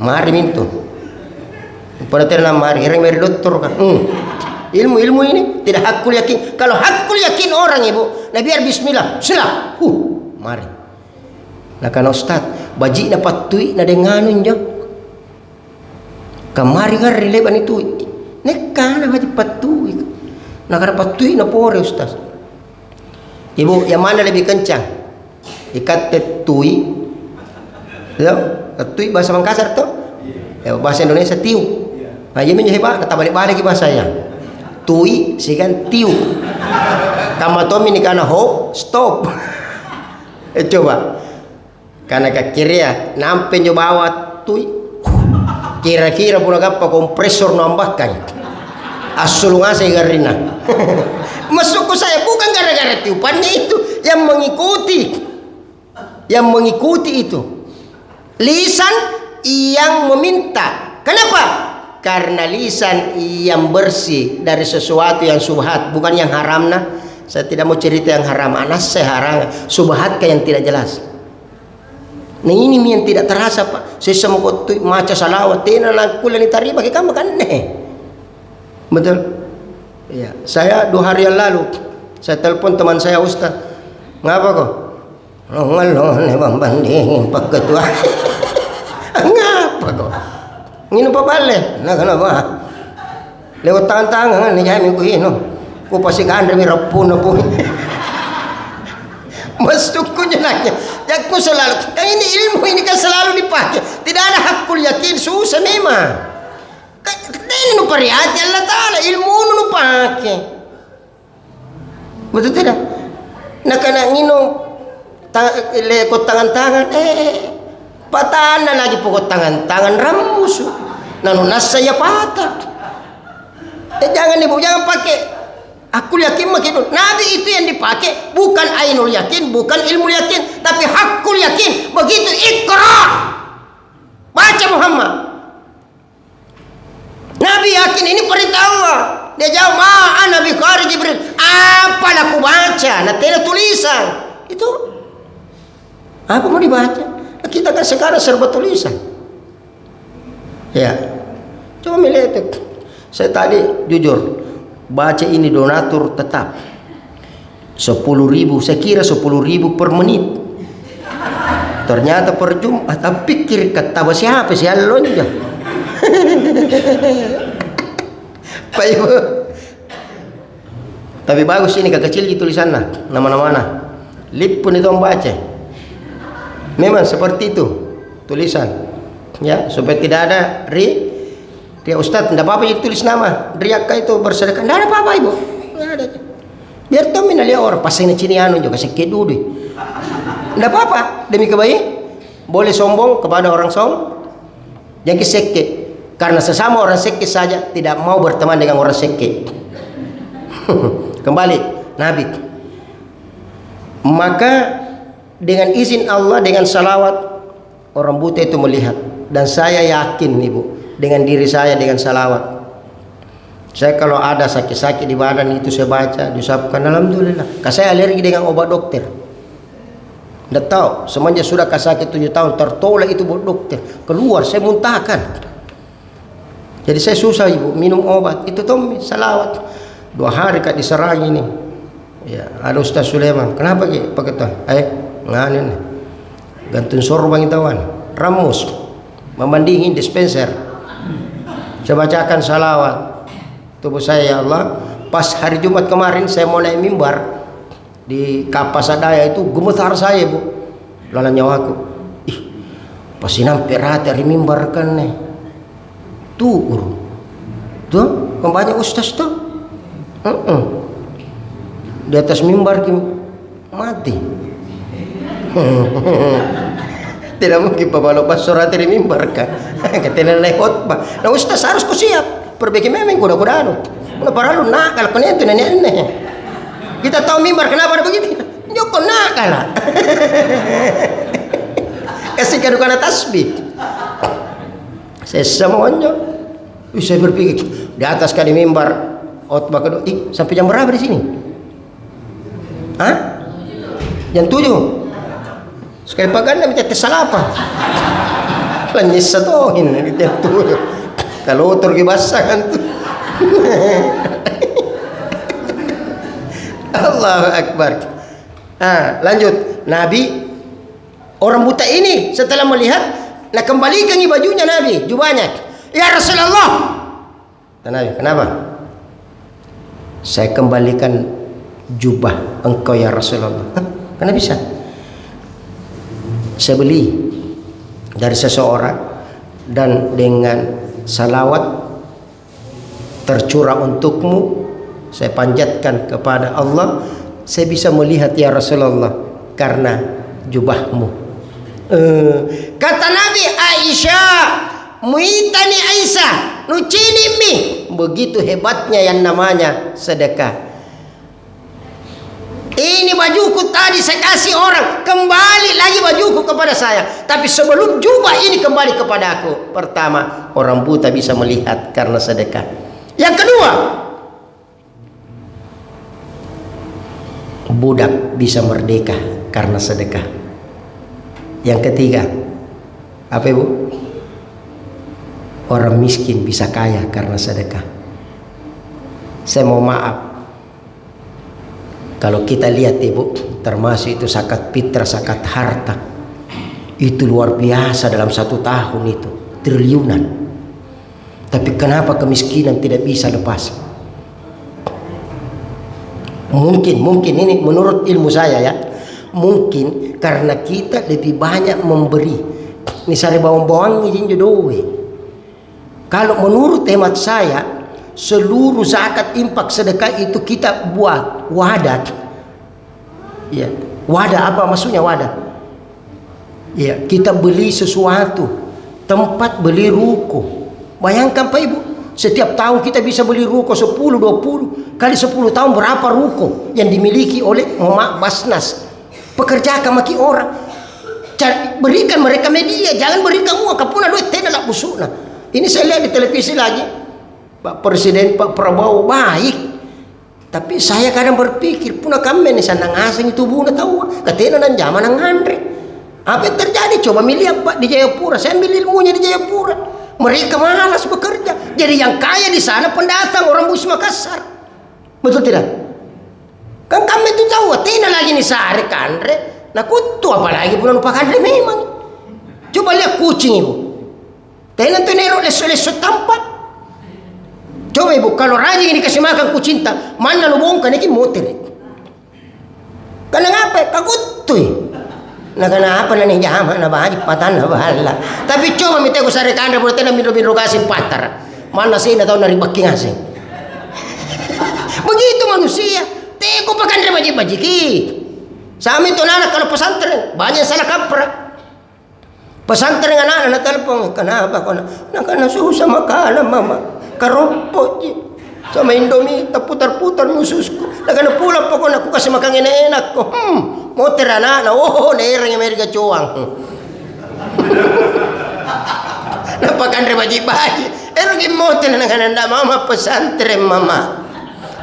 Mari minto. Pada tena mari, mari dokter kan. Ilmu ini tidak hakul yakin. Kalau hakul yakin orang ibu, nah biar bismillah, silah, mari. Nah kan Ustaz, baji na patui na denganun jo. Kamari ngari leban itu, nekana baji patui. Nah kana patui na pore Ustaz. Ibu, yang mana lebih kencang? Ikat tetui, ya, tetui bahasa Makassar tuh, ya, bahasa Indonesia tiu. Nah, ini hebat, kata balik-balik bahasa ya. Tui sikan tiu. Kamatomi ni kana ho stop. Coba. Karena ke kiri ya, nampe nyo bawa tui. Kira-kira pun apa kompresor nambahkan. Asulunga saya garina. Masuk ke saya bukan gara-gara tiupannya itu, yang mengikuti. Yang mengikuti itu. Lisan yang meminta. Kenapa? Karena lisan yang bersih dari sesuatu yang subhat, bukan yang haram. Nah, saya tidak mau cerita yang haram, anas saya haram, subhat yang tidak jelas. Nah ini yang tidak terasa Pak. Saya semua kotu maca salawat, tina kuliah ditari bagi kamu kan nih. Betul. Ya, saya 2 hari yang lalu saya telepon teman saya Ustaz. Ngapa kok? Ngalon bang banding pak ketua. Ngapa kok? Ngino pa bale, na kenapa? Lewat tangan-tangan ni jami ko ino. Ko pasikan remi rapun na po. Masuk ko niya lagi. Yang ko selalu, ini ilmu ini kan selalu dipakai. Tidak ada hakul yakin, susah memang. Ini nu pariati Allah Ta'ala, ilmu nu pakai. Betul tidak? Nah kena ngino lekot tangan-tangan, patahan na lagi pokok tangan-tangan ramus. Nanunas saya patah. Jangan ibu, jangan pakai hakul yakin makin. Nabi itu yang dipakai bukan ainul yakin, bukan ilmu yakin, tapi hakul yakin. Begitu Iqra, baca Muhammad. Nabi yakin ini perintah Allah. Dia jawab, ma'ana bi qari Jibril. Apa aku baca? Nah, tidak tulisan. Itu apa mau dibaca? Kita kan sekarang serba tulisan. Ya, coba melihat. Saya tadi jujur baca ini donatur tetap 10.000. Saya kira 10.000 per menit. Ternyata per Jumat. Pikir kata siapa sih alonja. Pak Ibu. Tapi bagus ini kecil gitu tulisannya, nama-nama. Lip pun itu membaca. Memang seperti itu tulisan, ya supaya tidak ada dia Ustadz tidak apa-apa itu tulis nama riaka itu bersedekah, tidak ada apa-apa ibu, tidak ada. Biar tahu minalia orang pasang cinianu juga sekedu deh, tidak apa-apa demi kebaikan. Boleh sombong kepada orang yang keseke, karena sesama orang seke saja tidak mau berteman dengan orang seke. Kembali Nabi, maka dengan izin Allah, dengan salawat orang buta itu melihat. Dan saya yakin ibu, dengan diri saya, dengan salawat, saya kalau ada sakit-sakit di badan itu saya baca, diusapkan, alhamdulillah. Karena saya alergi dengan obat dokter. Tidak tahu, semenjak sudah sakit 7 tahun tertolak itu buat dokter, keluar saya muntahkan. Jadi saya susah ibu minum obat. Itu Tommy salawat 2 hari kak diserang ini. Ya, ada Ustaz Sulaiman. Kenapa ki? Pakai tuh. Nganin. Gantun sorban itawan. Ramus. Membandingin dispenser. Saya bacakan salawat. Tubuh saya ya Allah. Pas hari Jumat kemarin saya mau naik mimbar di Kapasadaya itu gemetar saya bu. Lalu nyawaku. Ih, pasti nampak rata hari mimbar kan nih. Tuh guru. Tuh, kembali ustaz tuh. Di atas mimbar mati. Tidak mungkin Bapak lepas surat dari mimbar kan. Katanya naik khotbah. Nah ustaz harus ku siap. Perbaiki memang kuda-kuda anu. Udah para lu nakal kau itu nenek. Kita tahu mimbar kenapa ada begitu. Nyokon nakal lah. Kasih kadu kana tasbih. Saya semuanya. Saya berpikir di atas kali mimbar khotbah kedua. Sampai jam berapa di sini? Hah? Jam 7. Sekali pagan minta tes salapa. Lanyis satohin jam 7. Kalau otor ke basah kan tuh. Allahu Akbar. Lanjut. Nabi orang buta ini setelah melihat, nah kembalikan bajunya Nabi, jubahnya. Ya Rasulullah. Nabi, kenapa? Saya kembalikan jubah engkau ya Rasulullah. Karena bisa. Saya beli dari seseorang dan dengan salawat tercurah untukmu, saya panjatkan kepada Allah, saya bisa melihat ya Rasulullah karena jubahmu. Kata Nabi, Aisyah, muitani Aisyah, nucini mi. Begitu hebatnya yang namanya sedekah. Ini bajuku tadi saya kasih orang, kembali lagi bajuku kepada saya. Tapi sebelum jubah ini kembali kepada aku. Pertama, orang buta bisa melihat karena sedekah. Yang kedua, budak bisa merdeka karena sedekah. Yang ketiga, apa ibu? Orang miskin bisa kaya karena sedekah. Saya mau maaf, kalau kita lihat ibu, termasuk itu zakat fitrah, zakat harta, itu luar biasa dalam 1 tahun itu triliunan. Tapi kenapa kemiskinan tidak bisa lepas? Mungkin ini menurut ilmu saya ya, mungkin karena kita lebih banyak memberi. Misalnya bawang-bawang ini jodoh. Kalau menurut hemat saya, seluruh zakat, infak, sedekah itu kita buat wadah. Ya, wadah apa maksudnya wadah? Ya, kita beli sesuatu, tempat beli ruko. Bayangkan Pak Ibu, setiap tahun kita bisa beli ruko 10, 20 kali 10 tahun berapa ruko yang dimiliki oleh Mak Basnas. Pekerjakan maki orang. Berikan mereka media, jangan berikan uang kapuna duit tidak nak busukna. Ini saya lihat di televisi lagi, Pak Presiden Pak Prabowo baik, tapi saya kadang berpikir puna kami nih sanang asing itu buna tahu katanya dan zaman ngantri. Apa yang terjadi? Coba miliar Pak di Jayapura, saya ambil ilmunya di Jayapura. Mereka malas bekerja, jadi yang kaya di sana pendatang orang Bus Makassar, betul tidak? Kan kami itu tahu, tina lagi nih sehari kandre, nah kutu apalagi bulan lupa kandre memang. Coba lihat kucing ibu. Tena tu nero leso-leso tampak. Coba ibu, kalau rajin ini kasih makan kucinta, mana lu bongkar ini motor. Karena ngapa? Kagutoy. Nah kenapa na nih jama na bahagi patan na bahala. Tapi coba minta ko sari kandra boleh tena minro kasih patar. Mana sih na tahu nari baking asing. Begitu manusia. Teko pakandra bajik-bajiki. Sami itu anak kalau pesantren banyak salah kaprah. Pesantren anak na telepon, kenapa kau nak kena susah makanan mama, keropok sama Indomie, putar-putar mususku. Nak kena pulang pokok aku kasih makan enak-enak ko. Motor anak, nereng Amerika cuang. Napakan rebaji-baji. Ergi motor na kena mama pesantren mama.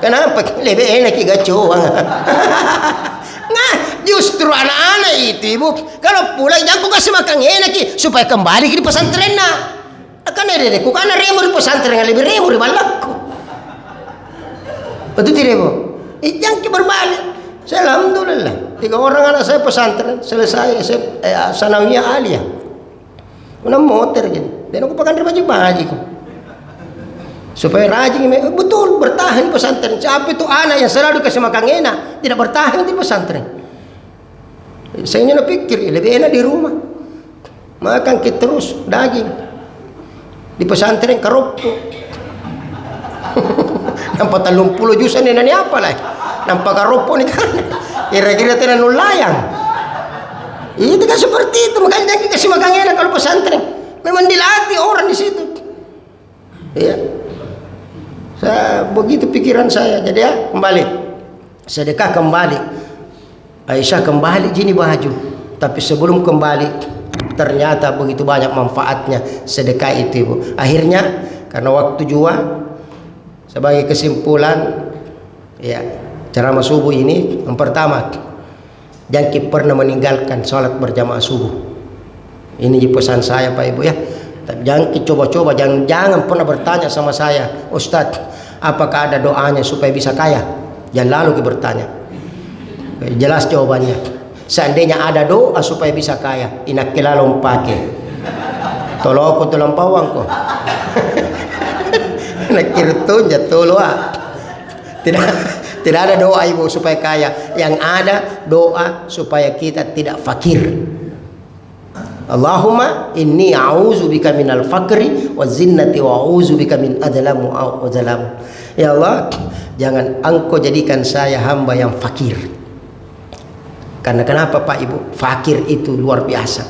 Kenapa lebih enak iga cuang? Nah, justru anak-anak itu ibu, kalau pulang jangan kasih makan enak supaya kembali ke pesantren nah. Akan ada ku kana remo di pesantren yang lebih remo di balakku. Betul tidak bu? Yang berbalik. Saya alhamdulillah 3 orang anak saya pesantren selesai sanawiyah aliyah. Una motor gitu. Dan aku pakai baju ku. Supaya rajin betul bertahan di pesantren. Siapa itu anak yang selalu kasih makan enak tidak bertahan di pesantren. Saya nyana pikir lebih enak di rumah. Makan kita terus daging. Di pesantren karoppo. Nampak 30 juta ni nani apa lah? Nampak karoppo ni kan? Kira-kira tidak nulayang. Itu kan seperti itu. Makanya jangan kasih makan enak kalau pesantren. Memang dilatih orang di situ. Iya. Saya begitu pikiran saya. Jadi ya kembali. Sedekah kembali. Aisyah kembali gini baju. Tapi sebelum kembali ternyata begitu banyak manfaatnya sedekah itu ibu. Akhirnya karena waktu jua sebagai kesimpulan ya ceramah subuh ini yang pertama jangan pernah meninggalkan sholat berjamaah subuh. Ini pesan saya Pak Ibu ya. Tapi jangan coba-coba jangan pernah bertanya sama saya, Ustadz apakah ada doanya supaya bisa kaya? Jangan lalu bertanya. Jelas jawabannya. Seandainya ada doa supaya bisa kaya, inakilalong pake. Tolo ko tulang pawang ko. Nakirton jatuh Tidak ada doa ibu supaya kaya. Yang ada doa supaya kita tidak fakir. Allahumma inni a'udzubika minal fakri wa zinnati wa a'udzubika min adlamu wa zalamu. Ya Allah, jangan engkau jadikan saya hamba yang fakir. Karena kenapa Pak Ibu? Fakir itu luar biasa.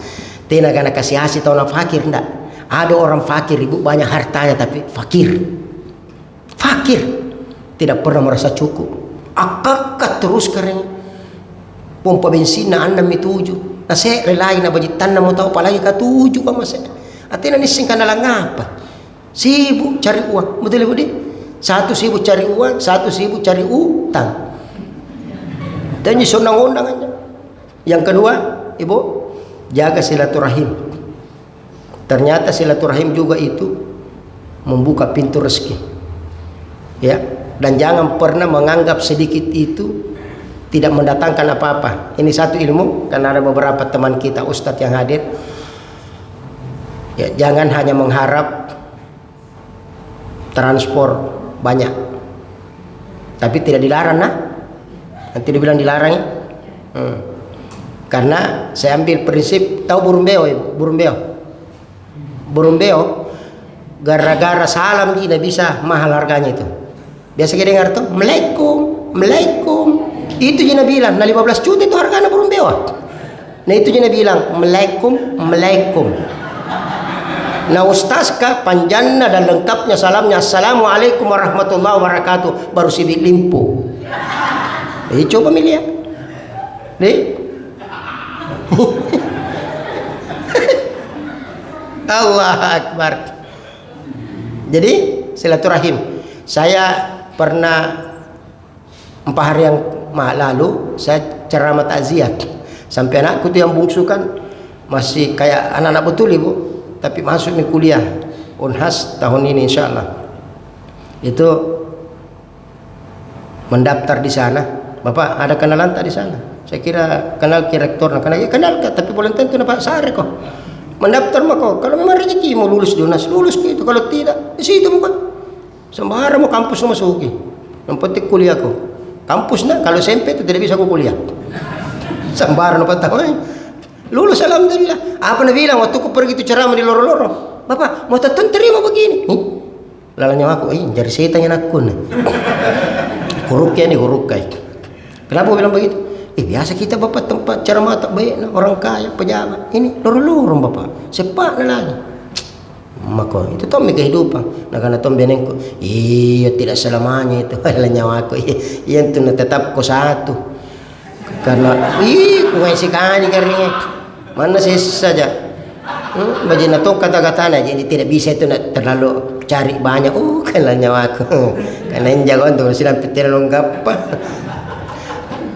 Tidak karena kasih hasil tahun fakir, enggak. Ada orang fakir Ibu banyak hartanya tapi fakir. Fakir. Tidak pernah merasa cukup. Akakat terus karena pompa bensin na 6,7. Nah saya relai na bajitan na mo tahu palagi ka 7 ka mas. Atina nising ka na lang apa? Sibuk cari uang. Betul Ibu di? 1 sibuk cari uang, 1 sibuk cari utang. Dan undang-undang aja. Yang kedua, Ibu, jaga silaturahim. Ternyata silaturahim juga itu membuka pintu rezeki. Ya, dan jangan pernah menganggap sedikit itu tidak mendatangkan apa-apa. Ini satu ilmu karena ada beberapa teman kita ustadz yang hadir. Ya, jangan hanya mengharap transport banyak. Tapi tidak dilarang nah. Nanti dibilang dilarang ya. Karena saya ambil prinsip tahu burung beo Ibu, burung beo gara-gara salam tidak bisa mahal harganya itu. Biasa kita dengar tuh Assalamualaikum itu jina bilang nah 15 juta itu harganya burung beo. Nah itu jina bilang Assalamualaikum. Nah ustaz kah panjangnya dan lengkapnya salamnya Assalamualaikum warahmatullahi wabarakatuh baru sibik limpu. Coba milih ya. Nih. Allah Akbar. Jadi silaturahim. Saya pernah 4 hari yang lalu saya ceramah takziah. Sampai anakku tuh yang bungsu kan masih kayak anak-anak betul Ibu, tapi masuk nih kuliah Unhas tahun ini insyaallah. Itu mendaftar di sana. Bapak ada kenalan tak di sana? Saya kira kenal rektor, kenal tapi belum tentu Pak Sare kok. Mendaftar mah kok. Kalau memang rezeki mau lulus di UNAS, lulus gitu. Kalau tidak, di situ bukan. Sembarang mau kampus mau masuki. Yang penting kuliah kok. Kampus nak kalau SMP itu tidak bisa aku kuliah. Sembarang apa tahu. Lulus alhamdulillah. Apa nak bilang waktu aku pergi itu ceramah di lorong-lorong. Bapak, mau tetap terima begini. Lalanya aku, jari setan yang aku nih. Huruknya nih hurukai. Kenapa bilang begitu? Biasa kita Bapak tempat ceramah tak baik nah, orang kaya, pejabat. Ini lorong-lorong Bapak. Sepak na lagi. Maka itu Tom kehidupan. Nah karena Tom benengku, iya tidak selamanya itu. Lalanya aku, iya itu tetap ko satu. Karena, kung isi kani karingnya. Mana sih saja. Bagi na tong kata-katanya jadi tidak bisa itu terlalu cari banyak. Lalanya aku. Karena yang jagoan tuh silang petir lengkap.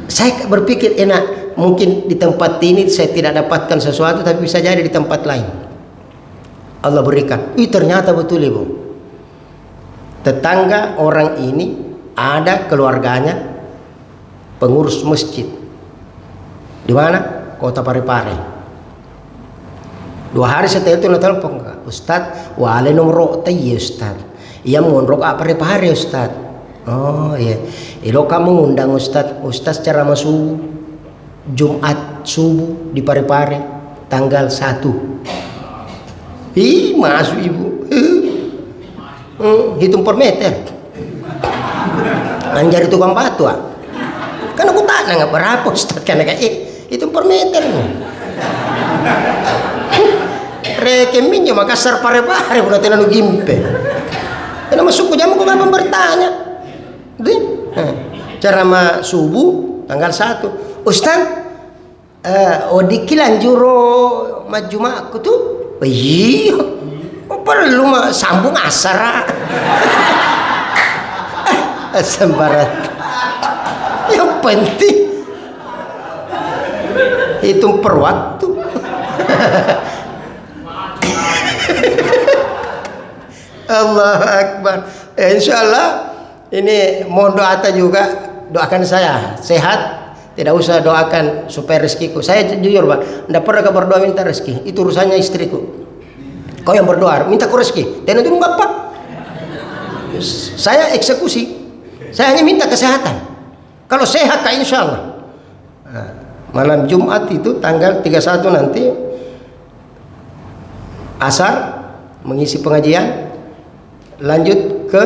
Saya berpikir enak mungkin di tempat ini saya tidak dapatkan sesuatu tapi bisa jadi di tempat lain. Allah berikan. Ternyata betul ibu. Tetangga orang ini ada keluarganya pengurus masjid. Di mana? Kota Parepare. 2 hari setelah itu telepon, Ustaz, wale nomor ya Ustaz. Iya mondok Parepare Ustaz. Oh iya. Ilo kamu ngundang Ustaz cara masuk Jumat subuh di Parepare tanggal 1. Masuk ibu. Hitung per meter. Anjari tukang batu kan aku tanya nggak berapa Ustaz, karena kayak hitung per meter rekeminnya Makassar Parepare udah tenan gimpe karena masuk ke jamu kok bapak bertanya cara ma subuh tanggal 1 Ustaz odikilan juro majuma aku tuh iya perlu mah sambung asar sembarat yang penting hitung per waktu. Allah Akbar. Insyaallah ini mohon doa juga, doakan saya sehat, tidak usah doakan supaya rezekiku. Saya jujur Pak, tidak pernah berdoa minta rezeki, itu urusannya istriku. Kau yang berdoa minta ku rezeki, dan itu Bapak. Saya eksekusi. Saya hanya minta kesehatan. Kalau sehat kak insya Allah. Nah, malam Jumat itu tanggal 31 nanti asar mengisi pengajian, lanjut ke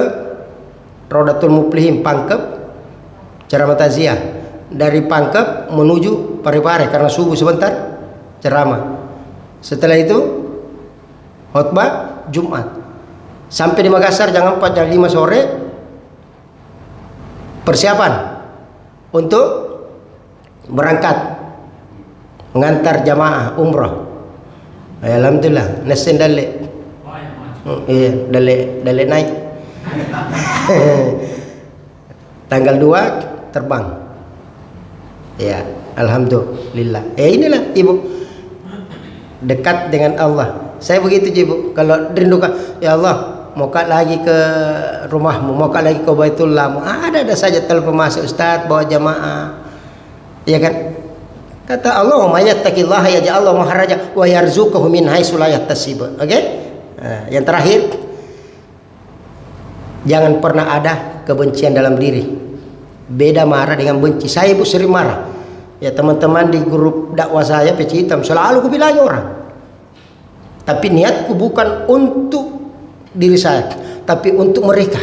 Rodatul Muflihin Pangkep ceramah taziah, dari Pangkep menuju Parepare karena subuh sebentar ceramah. Setelah itu khotbah Jumat sampai di Makassar jam 4 jam 5 sore persiapan untuk berangkat mengantar jamaah umroh. Alhamdulillah nasen dale dale naik tanggal 2 terbang ya, alhamdulillah. Inilah ibu dekat dengan Allah. Saya begitu ibu, kalau rindukan ya Allah mau lagi ke rumahmu, mau lagi ke Baitullah, ada saja telepon masuk, Ustaz bawa jamaah, ya kan? Kata Allah, "Mayattaqillaha yaj'al mahraja wa yarzuquhu min haitsu la yahtasib." Oke? Nah, yang terakhir, jangan pernah ada kebencian dalam diri. Beda marah dengan benci. Saya ibu sering marah. Ya teman-teman di grup dakwah saya Peci Hitam selalu aku bilang orang. Tapi niatku bukan untuk diri saya, tapi untuk mereka.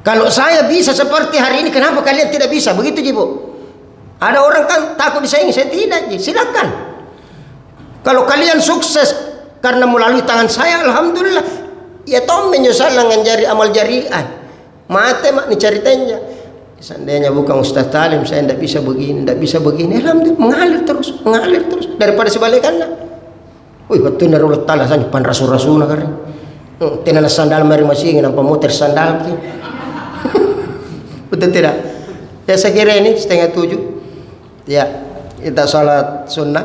Kalau saya bisa seperti hari ini, kenapa kalian tidak bisa? Begitu Ibu. Ada orang kan takut disaingi, saya tidak. Silakan. Kalau kalian sukses karena melalui tangan saya, alhamdulillah. Ya tom menyesal ngajari amal jariah. Mate mak ni ceritanya. Seandainya bukan Ustaz Talim, saya tidak bisa begini, tidak bisa begini. Alhamdulillah mengalir terus daripada sebalikannya. Wih, betul naruh talah saja pan rasul-rasul nak kering. Tenan sandal mari masih ingin nampak muter sandal ki. Betul tidak? Ya saya kira ini 6:30. Ya, kita salat sunnah.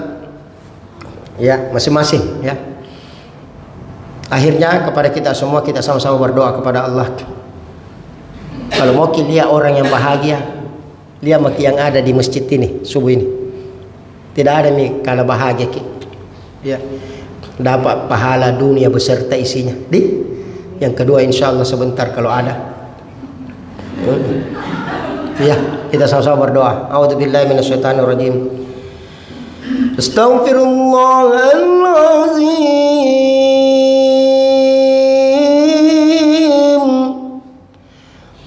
Ya, masing-masing ya. Akhirnya kepada kita semua, kita sama-sama berdoa kepada Allah. Kalau mau lihat orang yang bahagia, lihat maki yang ada di masjid ini subuh ini. Tidak ada nih kalau bahagia ki. Ya, dapat pahala dunia beserta isinya. Yang kedua insya Allah sebentar kalau ada. Ya, kita sama-sama berdoa. A'udzubillahi minasyaitonirrajim. Astaghfirullahalazim.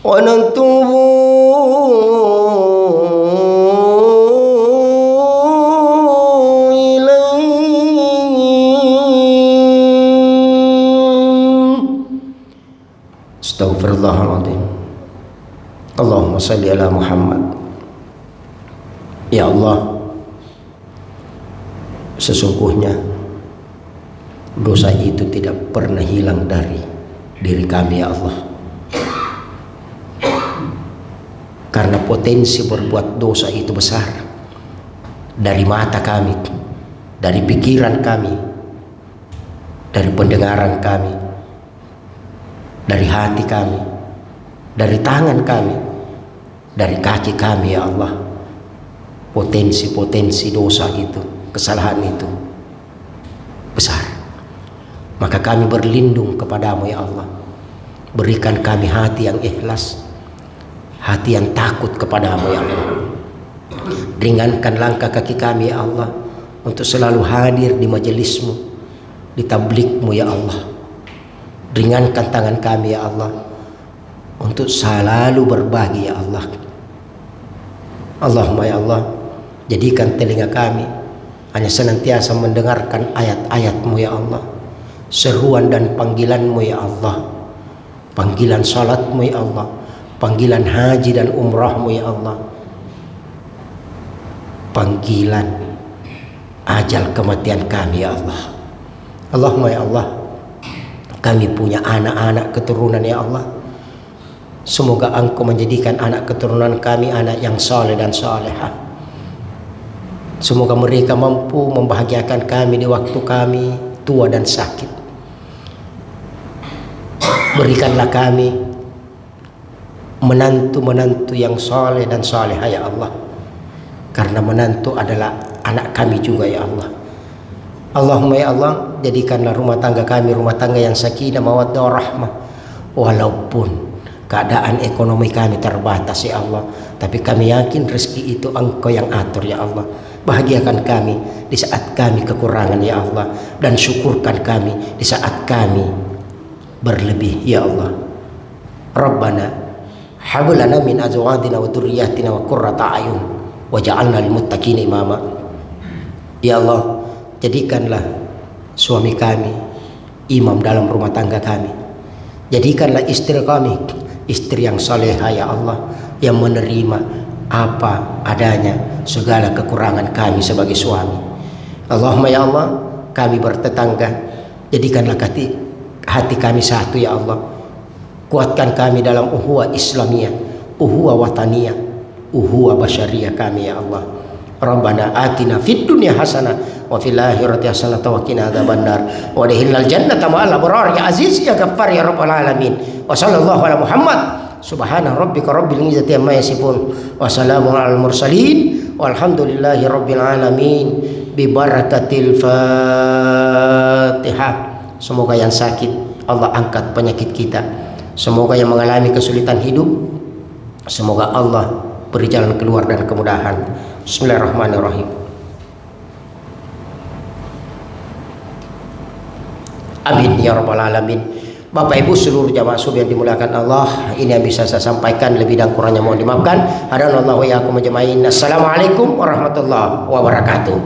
Wa natubu Astaghfirullahaladzim. Allahumma salli ala Muhammad. Ya Allah, sesungguhnya dosa itu tidak pernah hilang dari diri kami ya Allah. Karena potensi berbuat dosa itu besar. Dari mata kami, dari pikiran kami, dari pendengaran kami, dari hati kami, dari tangan kami, dari kaki kami ya Allah. Potensi-potensi dosa itu, kesalahan itu besar. Maka kami berlindung kepadamu ya Allah. Berikan kami hati yang ikhlas, hati yang takut kepadamu ya Allah. Ringankan langkah kaki kami ya Allah, untuk selalu hadir di majelismu, di tablikmu ya Allah. Ringankan tangan kami ya Allah, untuk selalu berbagi ya Allah. Allahumma ya Allah, jadikan telinga kami hanya senantiasa mendengarkan ayat-ayat-Mu ya Allah, seruan dan panggilan-Mu ya Allah, panggilan salat-Mu ya Allah, panggilan haji dan umrah-Mu ya Allah, panggilan ajal kematian kami ya Allah. Allahumma ya Allah, kami punya anak-anak keturunan ya Allah. Semoga Engkau menjadikan anak keturunan kami anak yang saleh dan salehah. Semoga mereka mampu membahagiakan kami di waktu kami tua dan sakit. Berikanlah kami menantu-menantu yang saleh dan salehah ya Allah. Karena menantu adalah anak kami juga ya Allah. Allahumma ya Allah, jadikanlah rumah tangga kami rumah tangga yang sakinah mawaddah warahmah. Walaupun keadaan ekonomi kami terbatas ya Allah, tapi kami yakin rezeki itu Engkau yang atur ya Allah. Bahagiakan kami di saat kami kekurangan ya Allah, dan syukurkan kami di saat kami berlebih ya Allah. Rabbana hab lana min azwajina wa dzurriyyatina wa qurrata a'yun waj'alna lil muttaqina imama. Ya Allah, jadikanlah suami kami imam dalam rumah tangga kami. Jadikanlah istri kami istri yang salehah ya Allah, yang menerima apa adanya segala kekurangan kami sebagai suami. Allahumma ya Allah, kami bertetangga, jadikanlah hati kami satu ya Allah. Kuatkan kami dalam uhuwa Islamiyah, uhuwa wataniyah, uhuwa basyariyah kami ya Allah. Rabbana atina fid dunya hasanah wa fil akhirati hasanah wa qina adzabannar wa adkhilnal jannata ma'al abrar ya aziz ya ghaffar ya rabbal alamin. Wa sallallahu ala Muhammad subhana rabbika rabbil izzati amma yasifun wa salamun alal mursalin walhamdulillahi rabbil alamin bi barakatil Fatihah. Semoga yang sakit Allah angkat penyakit kita, semoga yang mengalami kesulitan hidup semoga Allah beri jalan keluar dan kemudahan. Bismillahirrahmanirrahim. Amin ya rabbal alamin. Bapak Ibu seluruh jamaah subuh yang dimuliakan Allah, ini yang bisa saya sampaikan, lebih dan kurangnya mohon dimaafkan. Hadanallahu wa iyyakum ajmain. Assalamualaikum warahmatullahi wabarakatuh.